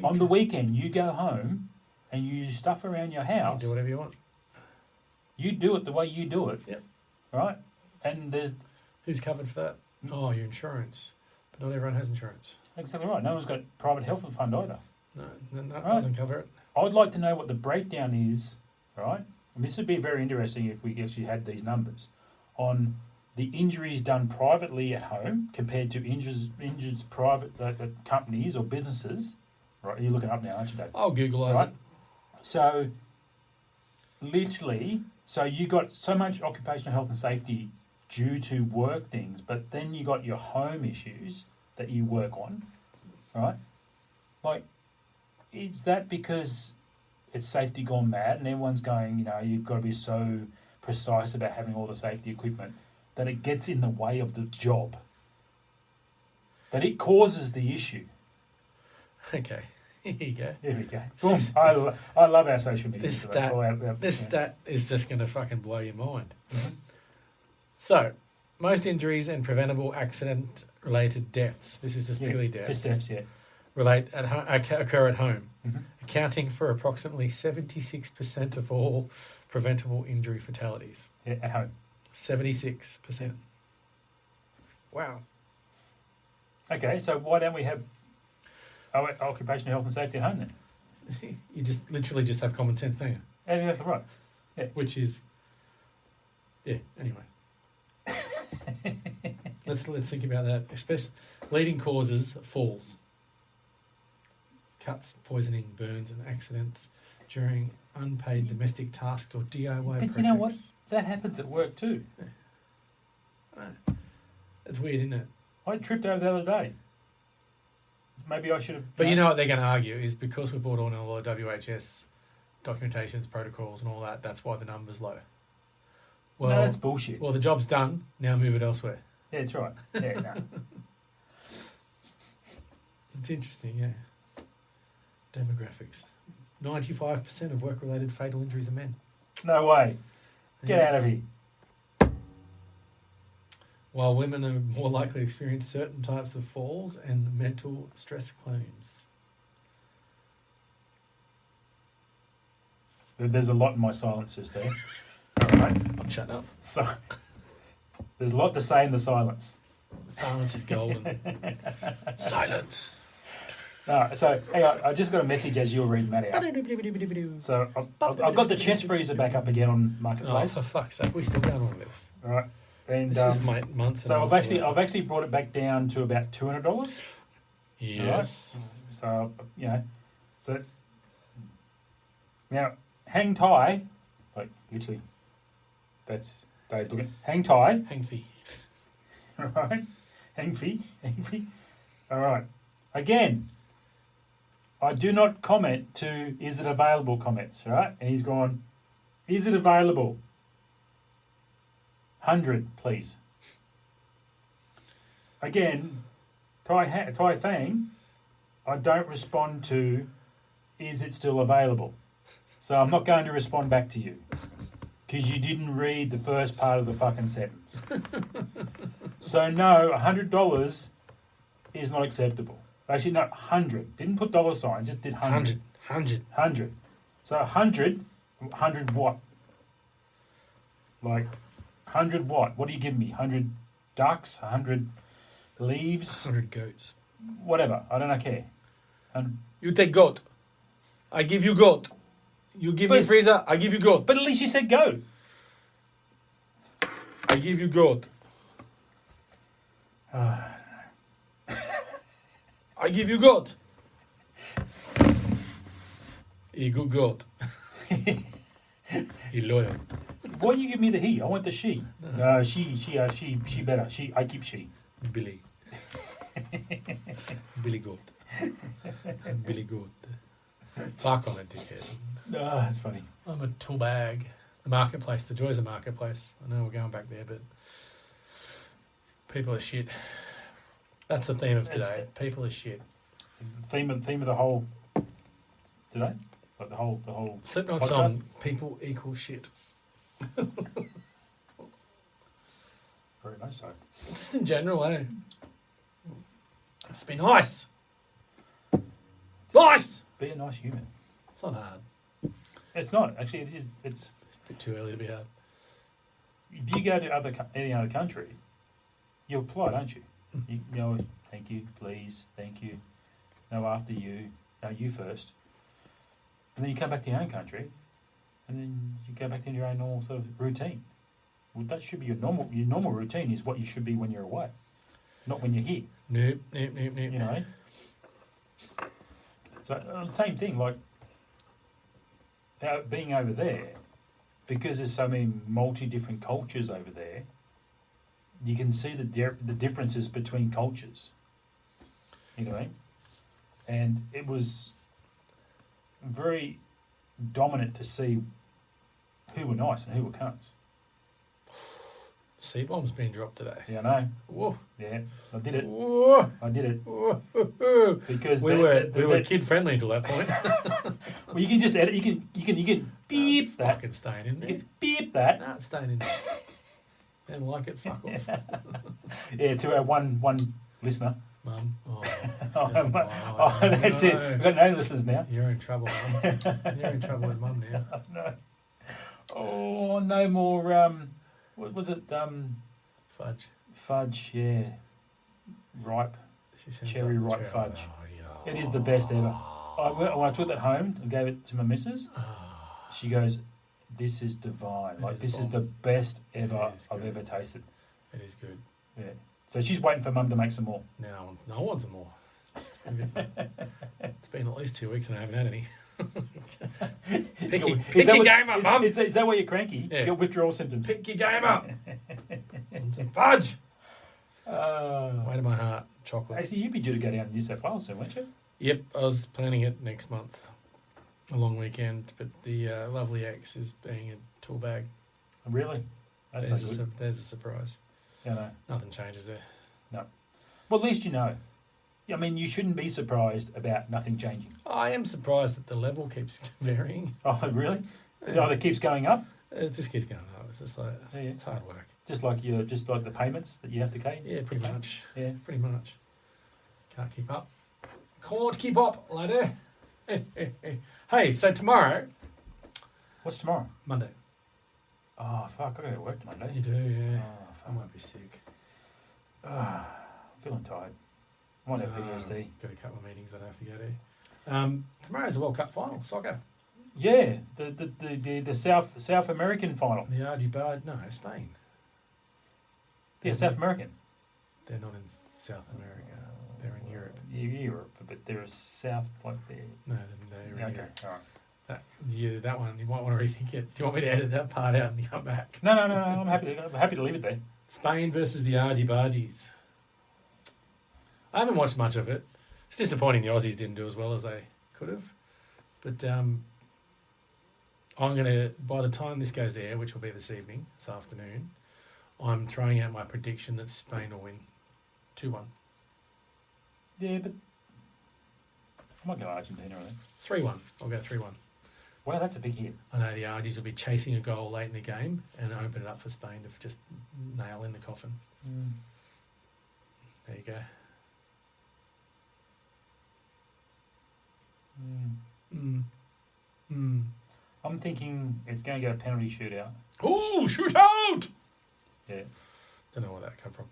On the weekend, you go home and you stuff around your You house. do whatever you want. You do it the way you do it. Yep. Right? And there's Who's covered for that? Oh, your insurance. But not everyone has insurance. exactly right. No one's got private health fund either. No, it Right. doesn't cover it. I'd like to know what the breakdown is, right? And this would be very interesting if we actually had these numbers on the injuries done privately at home compared to injuries private companies or businesses. Right? You're looking up now, aren't you, Dave? I'll Googleize Right. it. So, literally, so you got so much occupational health and safety due to work things, but then you got your home issues that you work on, right? Like, is that because it's safety gone mad and everyone's going, you've got to be so precise about having all the safety equipment that it gets in the way of the job? That it causes the issue? Okay. Here you go. There we go. Boom. I love our social media. This today. stat, this stat is just going to fucking blow your mind. So, most injuries and preventable accident-related deaths, this is just purely deaths, Just deaths, yeah. occur at home, Mhm. accounting for approximately 76% of all preventable injury fatalities. Yeah, at home. 76%. Wow. Okay, so why don't we have our occupational health and safety at home then? You just literally just have common sense, don't you? Yeah, exactly right. Which is, yeah, anyway. Let's think about that. Especially leading causes: falls, cuts, poisoning, burns, and accidents during unpaid domestic tasks or DIY projects. But you know what? That happens at work too. It's weird, isn't it? I tripped over the other day. Maybe I should have. But you know what they're going to argue is because we brought on all the WHS documentations, protocols, and all that. That's why the number's low. Well, no, that's bullshit. Well, the job's done. Now move it elsewhere. Yeah, that's right. Yeah, no. It's interesting, yeah. Demographics. 95% of work-related fatal injuries are men. No way. Get Yeah. out of here. While women are more likely to experience certain types of falls and mental stress claims. There's a lot in my silences there. All right. I'm shutting up. So there's a lot to say in the silence. Silence is golden. Silence. So hang on, I just got a message as you were reading that out. So I've got the chest freezer back up again on Oh, Marketplace. for fuck's sake, we still going on this. All right. And This is months and so months I've actually brought it back down to about $200. Yes. So so now hang tie, like literally, that's Dave's looking. Hang tie, Hang fee. all right. Hang fee. All right. Again, I do not comment to is it available comments, all right? And he's gone, is it available? 100, please. Again, Tai Thang, I don't respond to is it still available? So I'm not going to respond back to you because you didn't read the first part of the fucking sentence. So no, $100 is not acceptable. Actually, no, 100. Didn't put dollar signs, just did 100. 100. So 100 what? Like 100 what? What do you give me? 100 ducks? 100 leaves? 100 goats. Whatever. I don't care. You take goat. I give you goat. You give me But- freezer, I give you goat. But at least you said go. I give you goat. I give you goat. He good goat. He loyal. Why you give me the he? I want the she. No, she better. I keep she. Billy. Billy goat. Billy goat. Fuck on it, dickhead. Ah, that's funny. I'm a tool bag. The marketplace, the joys of marketplace. I know we're going back there, but people are shit. That's the theme of today. People are shit. Theme of the whole today, like the whole. Slipknot podcast? song. People equal shit. Very much so. Just in general, eh? Just be nice. Nice. Be a nice human. It's not hard. It's not actually. It is. It's A bit too early to be hard. if you go to any other country, you apply, don't you? You know, thank you, please, thank you. No, after you. No, you first. And then you come back to your own country, and then you go back to your own normal sort of routine. Well, that should be your normal. Your normal routine is what you should be when you're away, not when you're here. Nope. You know. So same thing, like being over there, because there's so many different cultures over there. You can see the differences between cultures. You know, and it was very dominant to see who were nice and who were cunts. C-bomb's been dropped today. Yeah, I know. Whoa. Yeah, I did it. Whoa. I did it Whoa. because We were kid friendly until that point. Well, you can just edit. You can beep that. Fucking staying in You there. can beep that. Nah, it's staying in there. Don't like it. Fuck off. Yeah, to our one listener. Mum. Oh, Oh, that's it. We've got no listeners now. You're in trouble, Mum. You're in trouble with Mum now. No. Oh, no more. What was it? Fudge. Fudge. Yeah. Ripe. She sounds Cherry like ripe fudge. Oh, yeah. It is the best ever. When I took that home and gave it to my missus, she goes, "This is divine. It Like is this is bomb. the best ever It is I've good. ever tasted." It is good. Yeah. So she's waiting for Mum to make some more. Now no one's more. It's been at least 2 weeks and I haven't had any. Pick your game up, Mum. Is that why you're cranky? Yeah. You got withdrawal symptoms. Pick your game up. And some fudge. Uh, Way to my heart. Chocolate. actually, you'd be due to go down to New South Wales soon, weren't you? Yep, I was planning it next month. A long weekend, but the lovely ex is being a tool bag. Really? That's not good. There's a surprise. Yeah, no. Nothing changes there. Well, at least you know. I mean, you shouldn't be surprised about nothing changing. I am surprised that the level keeps varying. Oh, really? Oh, it keeps going up? It just keeps going up. It's just like, Yeah. it's hard work. Just like the payments that you have to pay? Yeah, pretty much. Yeah. Pretty much. Can't keep up. Can't keep up, lady. Hey, so tomorrow, What's tomorrow? Monday. Oh, fuck, I got to work Monday. You do, yeah. Oh, I fuck. might be sick. I'm feeling tired. I might have PTSD. Got a couple of meetings I'd have to go to. Tomorrow's the World Cup final, soccer. Yeah, the South American final. The Argibard, no, Spain. Yeah, South American. They're not in South America. They're in Europe. Europe, but they're South like there. No, they're in Okay, Europe. all right. That one, you might want to rethink it. Do you want me to edit that part out and come back? No. I'm happy to leave it there. Spain versus the Argibargies. I haven't watched much of it. It's disappointing the Aussies didn't do as well as they could have. But I'm going to, by the time this goes there, which will be this evening, this afternoon, I'm throwing out my prediction that Spain will win 2-1. Yeah, but I might go Argentina, I think. 3-1. I'll go 3-1. Wow, that's a big hit. I know the Argies will be chasing a goal late in the game and open it up for Spain to just nail in the coffin. There you go. I'm thinking it's going to go penalty shootout. Oh, shootout! Yeah. Don't know where that come from.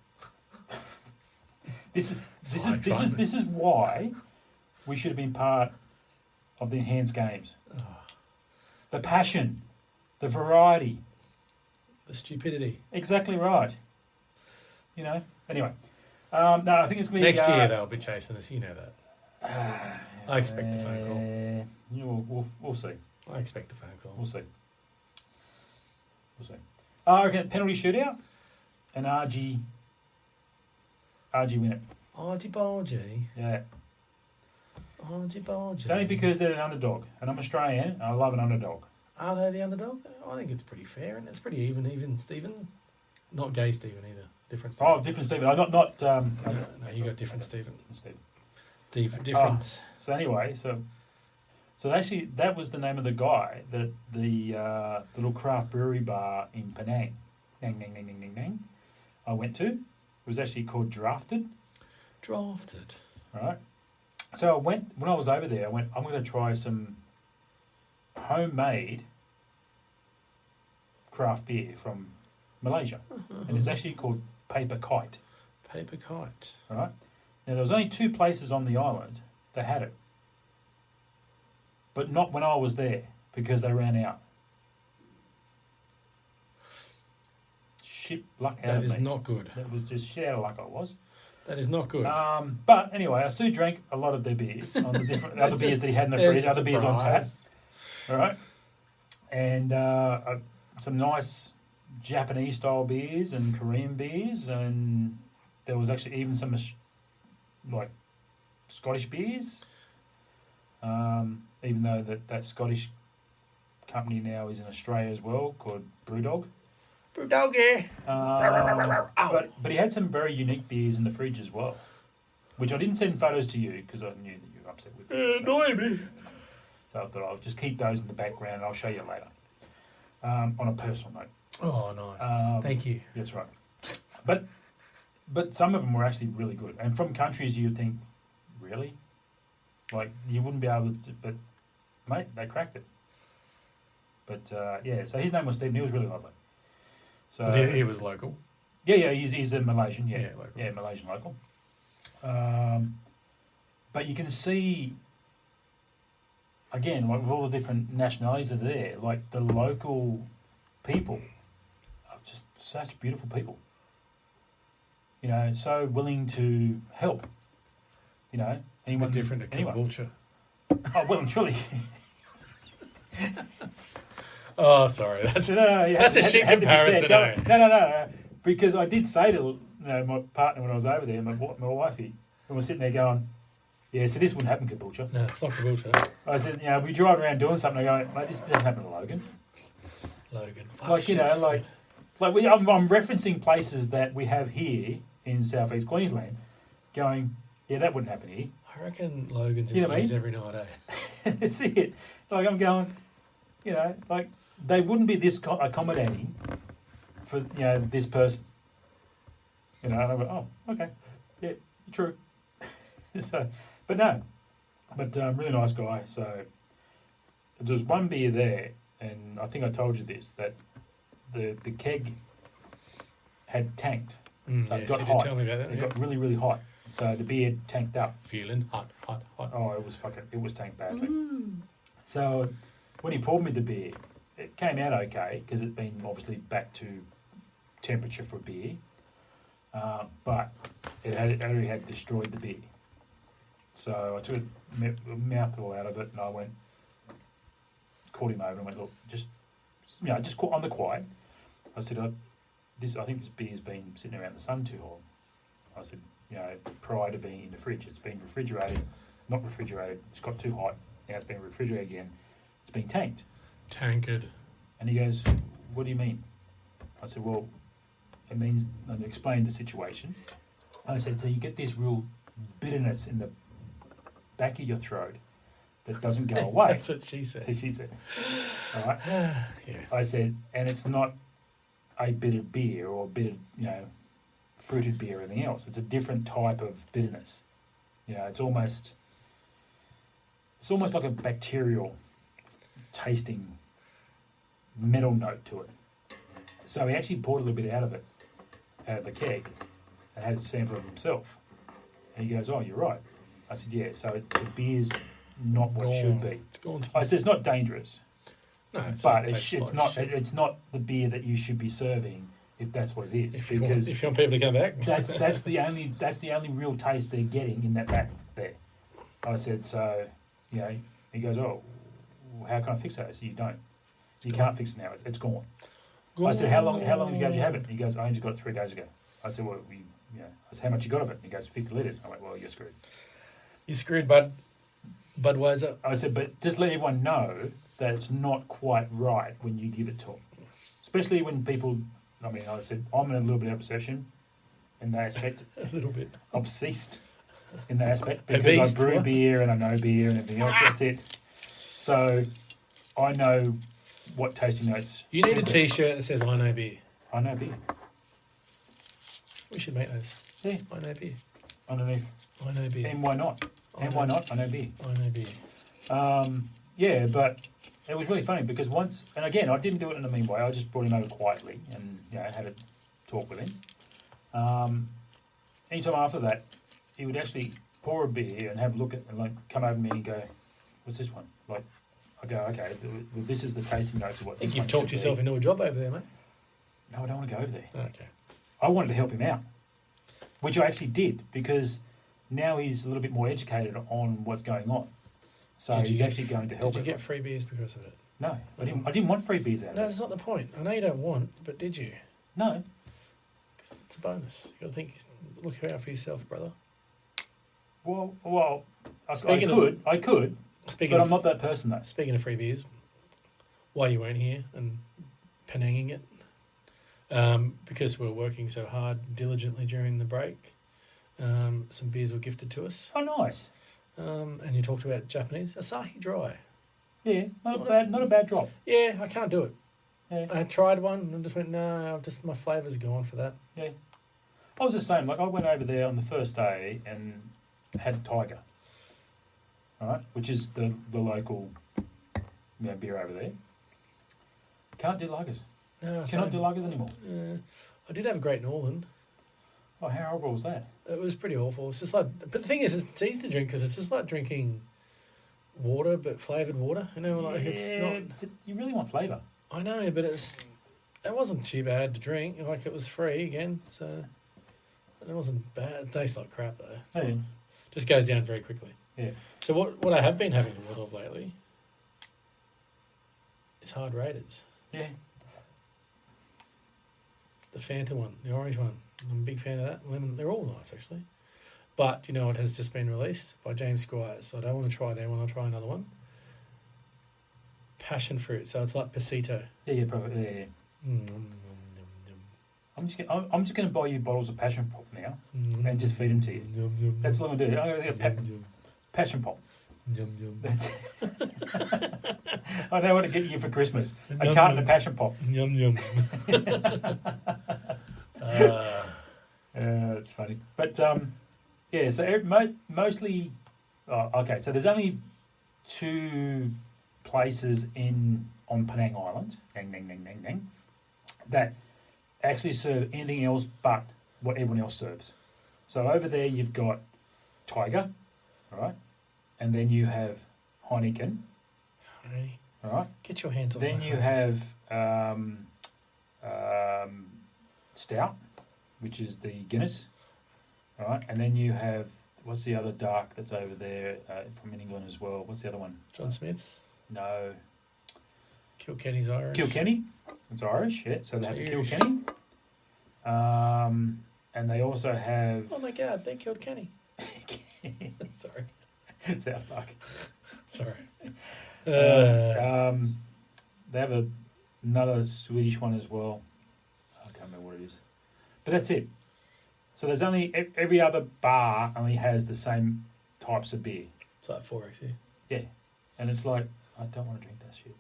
This is why we should have been part of the enhanced games. The passion, the variety. The stupidity. Exactly right. You know. Anyway, no, I think it's going to be Next year they'll be chasing us. You know that. I expect a phone call. We'll see. I expect a phone call. We'll see. I reckon penalty shootout and RG win it. Argy-bargy. Yeah. Argy-bargy. It's only because they're an underdog, and I'm Australian, and I love an underdog. Are they the underdog? I think it's pretty fair, and it's pretty even Stephen. Not gay Stephen either. Different Stephen. Oh, different Stephen. Not. No, you got different Stephen. Stephen. Different. So anyway, so actually that was the name of the guy that the little craft brewery bar in Penang, I went to. It was actually called Drafted. Drafted. Right. So I went when I was over there. I'm going to try some homemade craft beer from Malaysia, and it's actually called Paper Kite. Paper Kite. Right. Now there was only 2 places on the island that had it, but not when I was there because they ran out. Shit luck out That of is me. not good. That was just shit out of luck. I was. That is not good. But anyway, I still drank a lot of their beers on the different other beers that he had in the fridge, other beers on tap. All right, and some nice Japanese style beers and Korean beers, and there was actually even some like Scottish beers. Even though that Scottish company now is in Australia as well, called Brewdog. Brewdoggy. But he had some very unique beers in the fridge as well, which I didn't send photos to you because I knew that you were upset with me. Annoy me. So I thought I'll just keep those in the background and I'll show you later. On a personal note. Oh, nice. Thank you. That's right. But some of them were actually really good. And from countries you'd think, really? Like, you wouldn't be able to, but, mate, they cracked it. But, yeah, so his name was Stephen. He was really lovely. So He was local. Yeah, he's a Malaysian, yeah. local. Yeah, Malaysian local. But you can see, again, like with all the different nationalities that are there, like the local people are just such beautiful people. you know, so willing to help. You know, It's a bit different to anyone. kombucha. Oh, well and truly. Oh, sorry. That's Yeah, That's a shit had to be said. comparison, No. Because I did say to my partner when I was over there, my wifey, and we're sitting there going, yeah, so this wouldn't happen, kombucha. no, it's not kombucha. I said, you know, we drive around doing something, I go, mate, this doesn't happen to Logan. Logan. Fuck, Like, you know, she's- like I'm referencing places that we have here in southeast Queensland, going, yeah, that wouldn't happen here. I reckon Logan's You know in what I news mean? every night, eh? That's it. Like, I'm going, you know, like, they wouldn't be this accommodating for, you know, this person. You know, and I go, oh, okay, yeah, true. So, but no, really nice guy. So, there was one beer there, and I think I told you this, that the keg had tanked. So it yes, got you hot. did tell me about that. It Yeah. got really, really hot. So the beer tanked up. Feeling hot. Oh, it was tanked badly. So when he poured me the beer, it came out okay because it'd been obviously back to temperature for beer, but it already had destroyed the beer. So I took a mouthful out of it and I called him over and went, look, just on the quiet. I said, I think this beer's been sitting around the sun too long. I said, you know, prior to being in the fridge, it's been not refrigerated, it's got too hot, now it's been refrigerated again, it's been tanked. Tankard. And he goes, what do you mean? I said, well, it means, and I explained the situation. I said, so you get this real bitterness in the back of your throat that doesn't go away. That's what she said. So she said, all right. Yeah. I said, and it's not a bitter beer or bitter, you know, fruited beer or anything else. It's a different type of bitterness. You know, it's almost like a bacterial tasting metal note to it. So he actually poured a little bit out of the keg, and had a sample of himself. And he goes, oh, you're right. I said, yeah, so the beer's not what it should be. It's gone. I said, it's not dangerous. No, it's But just it's tastes like not. shit. It's not the beer that you should be serving if that's what it is. If you because want people to come back. that's the only real taste they're getting in that back there. I said, so, you know. He goes, oh, how can I fix that? I said, you don't. You can't fix it now. It's gone. I said, how long ago did you have it? He goes, I only got it 3 days ago. I said, well, I said, how much you got of it? He goes, 50 litres. I went, well, you're screwed. You screwed, bud. Budweiser. I said, but just let everyone know that it's not quite right when you give it to them. Especially when people, I said, I'm in a little bit of perception in that aspect. A little bit. Obsessed in that aspect. Because Obese, I brew what? beer and I know beer and everything else. That's it. So I know what tasting notes. You need a should be. T-shirt that says "I know beer." I know beer. We should make those. Yeah. I know beer. Underneath. I know beer. And why not? And why not? I know beer. I know beer. Yeah, but it was really funny because once, and again, I didn't do it in a mean way. I just brought him over quietly and had a talk with him. Anytime after that, he would actually pour a beer and have a look at and come over to me and go, "What's this one?" Like, I go, "Okay, this is the tasting notes of what." I think this you've one talked should yourself be." into a job over there, mate. No, I don't want to go over there. Okay. I wanted to help him out, which I actually did because now he's a little bit more educated on what's going on. So he's actually going to help. Did you get everyone. free beers because of it? No, I didn't want free beers out of No, it. that's not the point. I know you don't want, but did you? No. It's a bonus. You got to think, look out for yourself, brother. Well, I Speaking of- could, Speaking but of I'm not that person though. Speaking of free beers, why you weren't here and Penanging it, because we were working so hard diligently during the break, some beers were gifted to us, Oh, nice. and you talked about Japanese Asahi Dry. Yeah, not a bad drop. Yeah, I can't do it. Yeah, I tried one and just went, no, my flavour's gone for that. yeah. I was the same. Like I went over there on the first day and had Tiger, all right, which is the local beer over there. Can't do lagers. No, Cannot do lagers anymore. I did have a Great Northern. Oh, how horrible was that? It was pretty awful. It's just like, but the thing is, it's easy to drink because it's just like drinking water, but flavoured water. You know, like it's not. But you really want flavour. I know, but it wasn't too bad to drink. Like it was free again, so It wasn't bad. It tastes like crap though. Oh, yeah. Just goes down very quickly. Yeah. So what I have been having a lot of lately is Hard Raiders. Yeah. The Fanta one, the orange one. I'm a big fan of that. Lemon. They're all nice actually. But you know what has just been released by James Squires. So I don't want to try their one. I'll try another one. Passion fruit. So it's like pasito. Yeah, probably. Yeah. I'm just gonna buy you bottles of passion pop now and just feed them to you. That's what I'm gonna do. I'm gonna get passion pop. That's I know what to get you for Christmas. A carton of passion pop. Yum yum. That's funny. But yeah, so mostly. Oh, okay, so there's only 2 places on Penang Island, that actually serve anything else but what everyone else serves. So over there you've got Tiger, all right, and then you have Heineken, Honey, all right. get your hands off. Then my you honey. have Stout, which is the Guinness, all right, and then you have what's the other dark that's over there from England as well? What's the other one? John Smith's. No, Kilkenny's Irish. Kilkenny. It's Irish, yeah. So they have the Irish. Kilkenny. And they also have Oh my God, they killed Kenny. Sorry. South Park. Sorry. They have another Swedish one as well. I can't remember what it is. But that's it. So there's only every other bar only has the same types of beer. It's like 4x here. Yeah. And it's like, I don't want to drink that shit.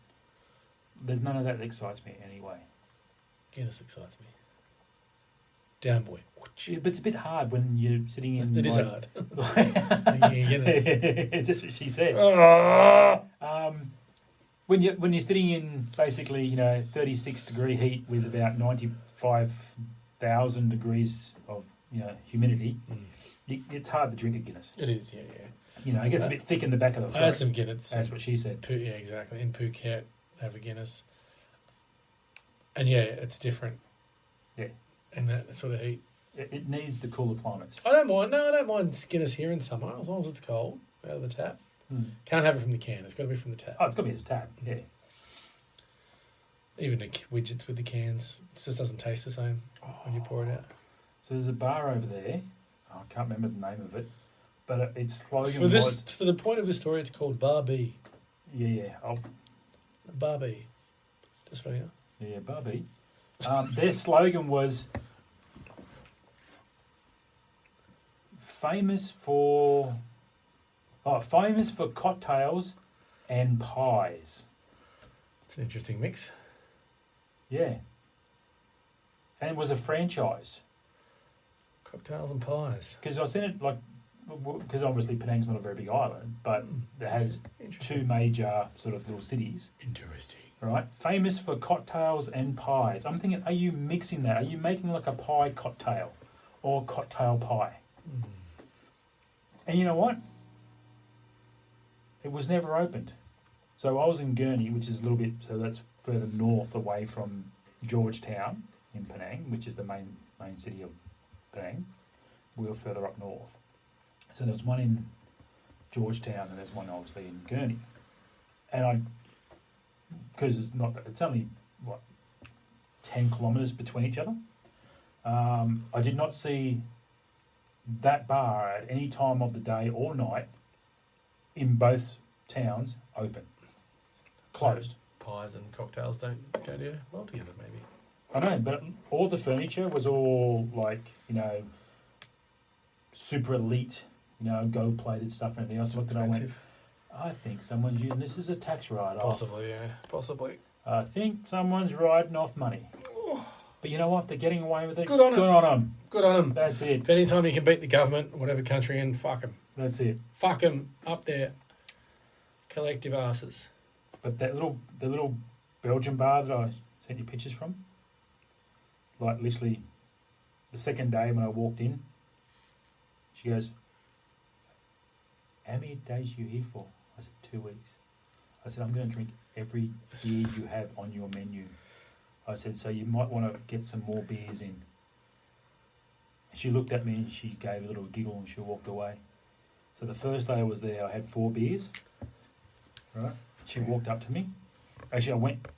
There's none of that excites me anyway. Guinness excites me. Down boy. Yeah, but it's a bit hard when you're sitting in. It is like, hard. Guinness. Just what she said. When you're sitting in basically 36-degree heat with about 95,000 degrees of humidity, it's hard to drink a Guinness. It is, yeah. It gets a bit thick in the back of the throat. I had some Guinness. That's what she said. Yeah, exactly. In Phuket, have a Guinness. And yeah, it's different. Yeah. And that sort of heat. It needs the cooler climates. I don't mind Guinness here in summer, as long as it's cold, out of the tap. Can't have it from the can. It's got to be from the tap. Oh, it's got to be a tap, yeah. Even the widgets with the cans, it just doesn't taste the same when you pour it out. So there's a bar over there. I can't remember the name of it, but its slogan For the point of the story, it's called Bar B. Yeah. Bar B. Just for you. Yeah, Bar B. Their slogan was famous for cocktails and pies. It's an interesting mix. Yeah. And it was a franchise. Cocktails and pies. Because I seen it because obviously Penang's not a very big island, but it has 2 major sort of little cities. Interesting. Right? Famous for cocktails and pies. I'm thinking, are you mixing that? Are you making like a pie cocktail or cocktail pie? And you know what? It was never opened. So I was in Gurney, which is a little bit, so that's further north away from Georgetown in Penang, which is the main city of Penang. We were further up north. So there was one in Georgetown and there's one obviously in Gurney. And because it's only 10 kilometres between each other. I did not see that bar at any time of the day or night in both towns open. Closed. Pies and cocktails don't go well together, maybe. I know, but all the furniture was all super elite, gold-plated stuff and everything else. I looked at it and I went, I think someone's using this as a tax write-off. Possibly, yeah. Possibly. I think someone's riding off money. But you know what? They're getting away with it. Good on them. Good on them. That's it. If any time you can beat the government, whatever country in, fuck them. That's it. Fuck them up there. Collective asses. But the little Belgian bar that I sent you pictures from, like literally the second day when I walked in, she goes, how many days are you here for? I said, 2 weeks. I said, I'm going to drink every beer you have on your menu. I said, so you might want to get some more beers in. And she looked at me and she gave a little giggle and she walked away. So the first day I was there, I had 4 beers. Right? She walked up to me. Actually, I went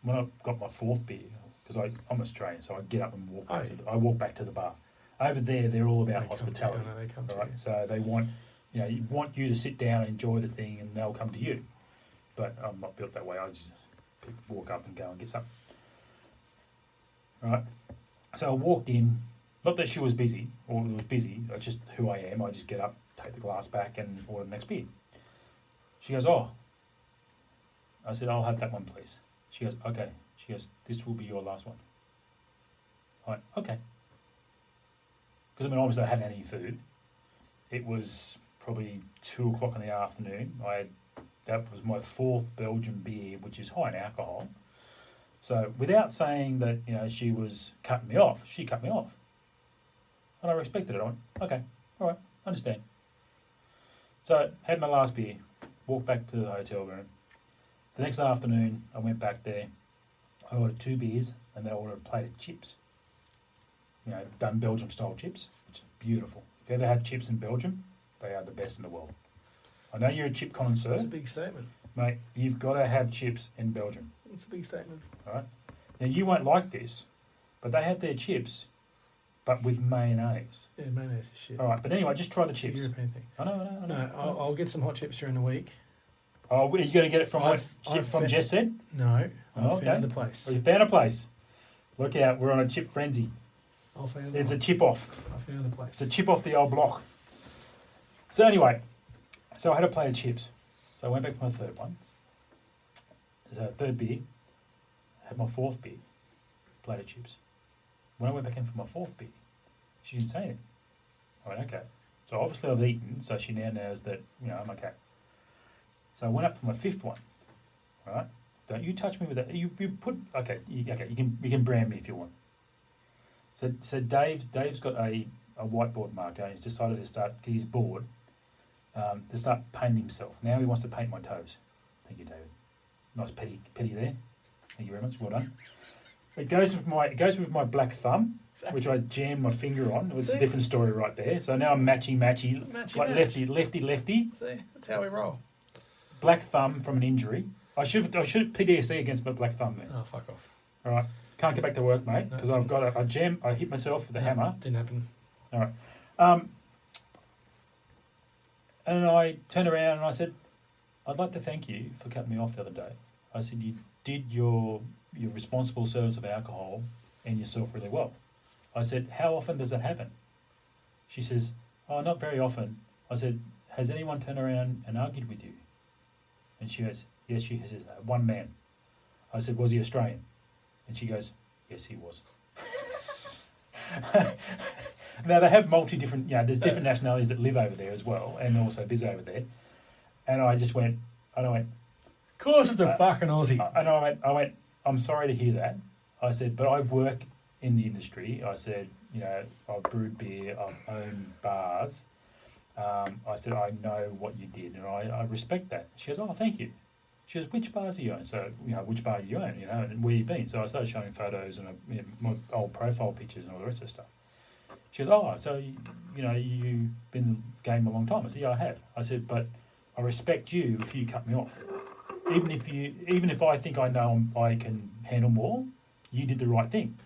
when I got my 4th beer because I'm Australian, so I get up and walk back I walk back to the bar. Over there, they're all about hospitality. They come to you. Right? So they want you to sit down and enjoy the thing, and they'll come to you. But I'm not built that way. I just walk up and go and get something. Right? So I walked in. Not that she was busy, or it was busy. That's just who I am. I just get up, take the glass back, and order the next beer. She goes, "Oh." I said, "I'll have that one, please." She goes, "Okay." She goes, "This will be your last one." I went, "Okay." Because, obviously I hadn't had any food. It was probably 2 o'clock in the afternoon. That was my 4th Belgian beer, which is high in alcohol. So without saying that, she was cutting me off, she cut me off. And I respected it. I went, "Okay, all right, understand." So had my last beer, walked back to the hotel room. The next afternoon, I went back there. I ordered 2 beers, and then I ordered a plate of chips. Done Belgium-style chips, which is beautiful. If you ever had chips in Belgium, they are the best in the world. I know you're a chip connoisseur. That's a big statement. Mate, you've got to have chips in Belgium. It's a big statement. All right? Now, you won't like this, but they have their chips, but with mayonnaise. Yeah, mayonnaise is shit. All right, but anyway, just try the chips. European thing. I know. No, I'll get some hot chips during the week. Oh, are you going to get it from from Jess said? No, I've Okay. found the place. Well, you found a place. Look out, we're on a chip frenzy. There's a chip off. I found a place. It's a chip off the old block. So anyway, I had a plate of chips. So I went back for my 3rd one. So 3rd beer. Had my 4th beer. Plate of chips. When I went back in for my 4th beer, she didn't say anything. I went, okay. So obviously I've eaten, so she now knows that, I'm okay. So I went up for my 5th one. Right? Don't you touch me with that. You put, okay, you can brand me if you want. So Dave's got a whiteboard marker and he's decided to start, because he's bored, to start painting himself. Now he wants to paint my toes. Thank you, David. Nice petty there. Thank you very much. Well done. It goes with my black thumb, which I jammed my finger on. It's a different story right there. So now I'm matchy, like lefty. See, that's how we roll. Black thumb from an injury. I should PTSD against my black thumb there. Oh, fuck off. All right. Can't get back to work, mate, because I've got a jam. I hit myself with a hammer. Didn't happen. All right. And I turned around and I said, "I'd like to thank you for cutting me off the other day." I said, "You did your responsible service of alcohol and yourself really well." I said, "How often does that happen?" She says, "Oh, not very often." I said, "Has anyone turned around and argued with you?" And she goes, "Yes," she says, "one man." I said, "Was he Australian?" And she goes, "Yes, he was." Now, they have different, there's different nationalities that live over there as well, and also busy over there. And I just went, Of course it's a fucking Aussie. And I went, "I'm sorry to hear that." I said, "But I work in the industry." I said, "I've brewed beer, I've owned bars." I said, "I know what you did, and I respect that." She goes, "Oh, thank you." She goes, "Which bars do you own?" So, which bar do you own, and where you've been. So I started showing photos and my old profile pictures and all the rest of the stuff. She goes, "Oh, so, you've been in the game a long time." I said, "Yeah, I have." I said, "But I respect you if you cut me off. Even if I think I know I can handle more, you did the right thing."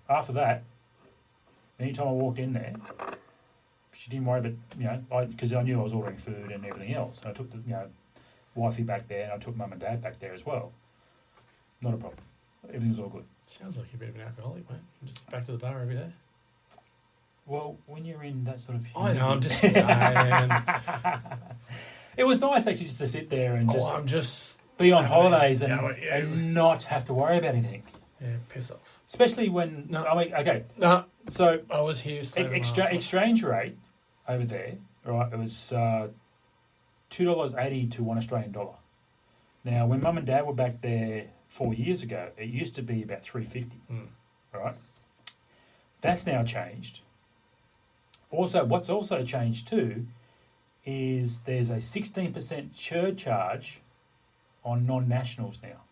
After that, anytime I walked in there, she didn't worry about, because I knew I was ordering food and everything else. And I took the, wifey back there, and I took mum and dad back there as well. Not a problem. Everything was all good. Sounds like you're a bit of an alcoholic, mate. Just back to the bar every day. Well, when you're in that sort of... I know, I'm just saying. It was nice actually just to sit there and I'm just be on holidays and not have to worry about anything. Yeah, piss off. Especially when... No. Okay. No. So... I was here. Exchange rate over there, right, it was $2.80 to $1 AUD. Now, when mum and dad were back there 4 years ago, it used to be about $3.50, right? That's now changed. Also, what's also changed too is there's a 16% surcharge on non-nationals now.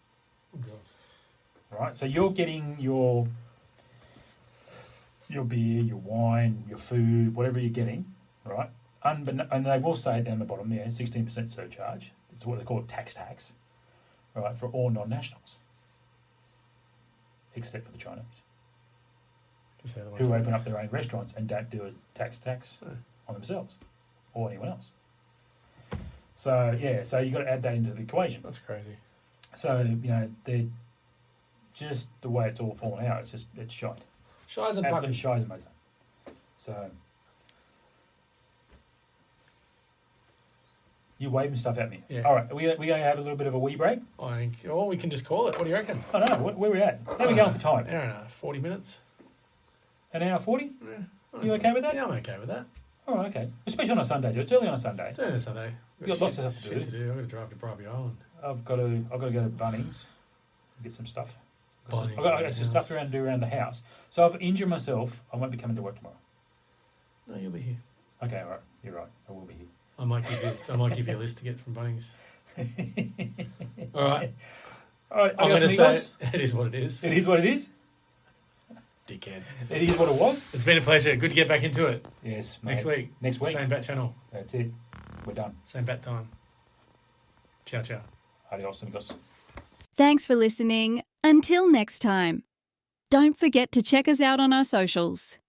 Oh, God. Right, so you're getting your your beer, your wine, your food, whatever you're getting, right? And they will say down the bottom, 16% surcharge. It's what they call tax, right, for all non-nationals, except for the Chinese, who open up their own restaurants and don't do a tax on themselves or anyone else. So so you've got to add that into the equation. That's crazy. So they're just the way it's all fallen out. It's shite. Shies and Absolute fucking shies and Mozart. So you're waving stuff at me. Yeah. All right, we going to have a little bit of a wee break? I think, or we can just call it. What do you reckon? I don't know. Where are we at? How are we going for time? Hour and a half, 40 minutes. An hour 40? Yeah. You okay with that? Yeah, I'm okay with that. All right, okay. Especially on a Sunday, dude. It's early on a Sunday. It's only a Sunday. We've got lots of stuff to do. Shit to do. I've got to drive to Bribey Island. I've got to go to Bunnings, get some stuff. Bunnings, I've got some stuff to do around the house. So I've injured myself. I won't be coming to work tomorrow. No, you'll be here. Okay, all right. You're right. I will be here. I might give you a list to get from Bunnings. All right. All right. I'm going to say it is what it is. It is what it is. Dickheads. It is what it was. It's been a pleasure. Good to get back into it. Yes, mate. Next week. Next week. Same bat channel. That's it. We're done. Same bat time. Ciao, ciao. Adios, amigos. Thanks for listening. Until next time. Don't forget to check us out on our socials.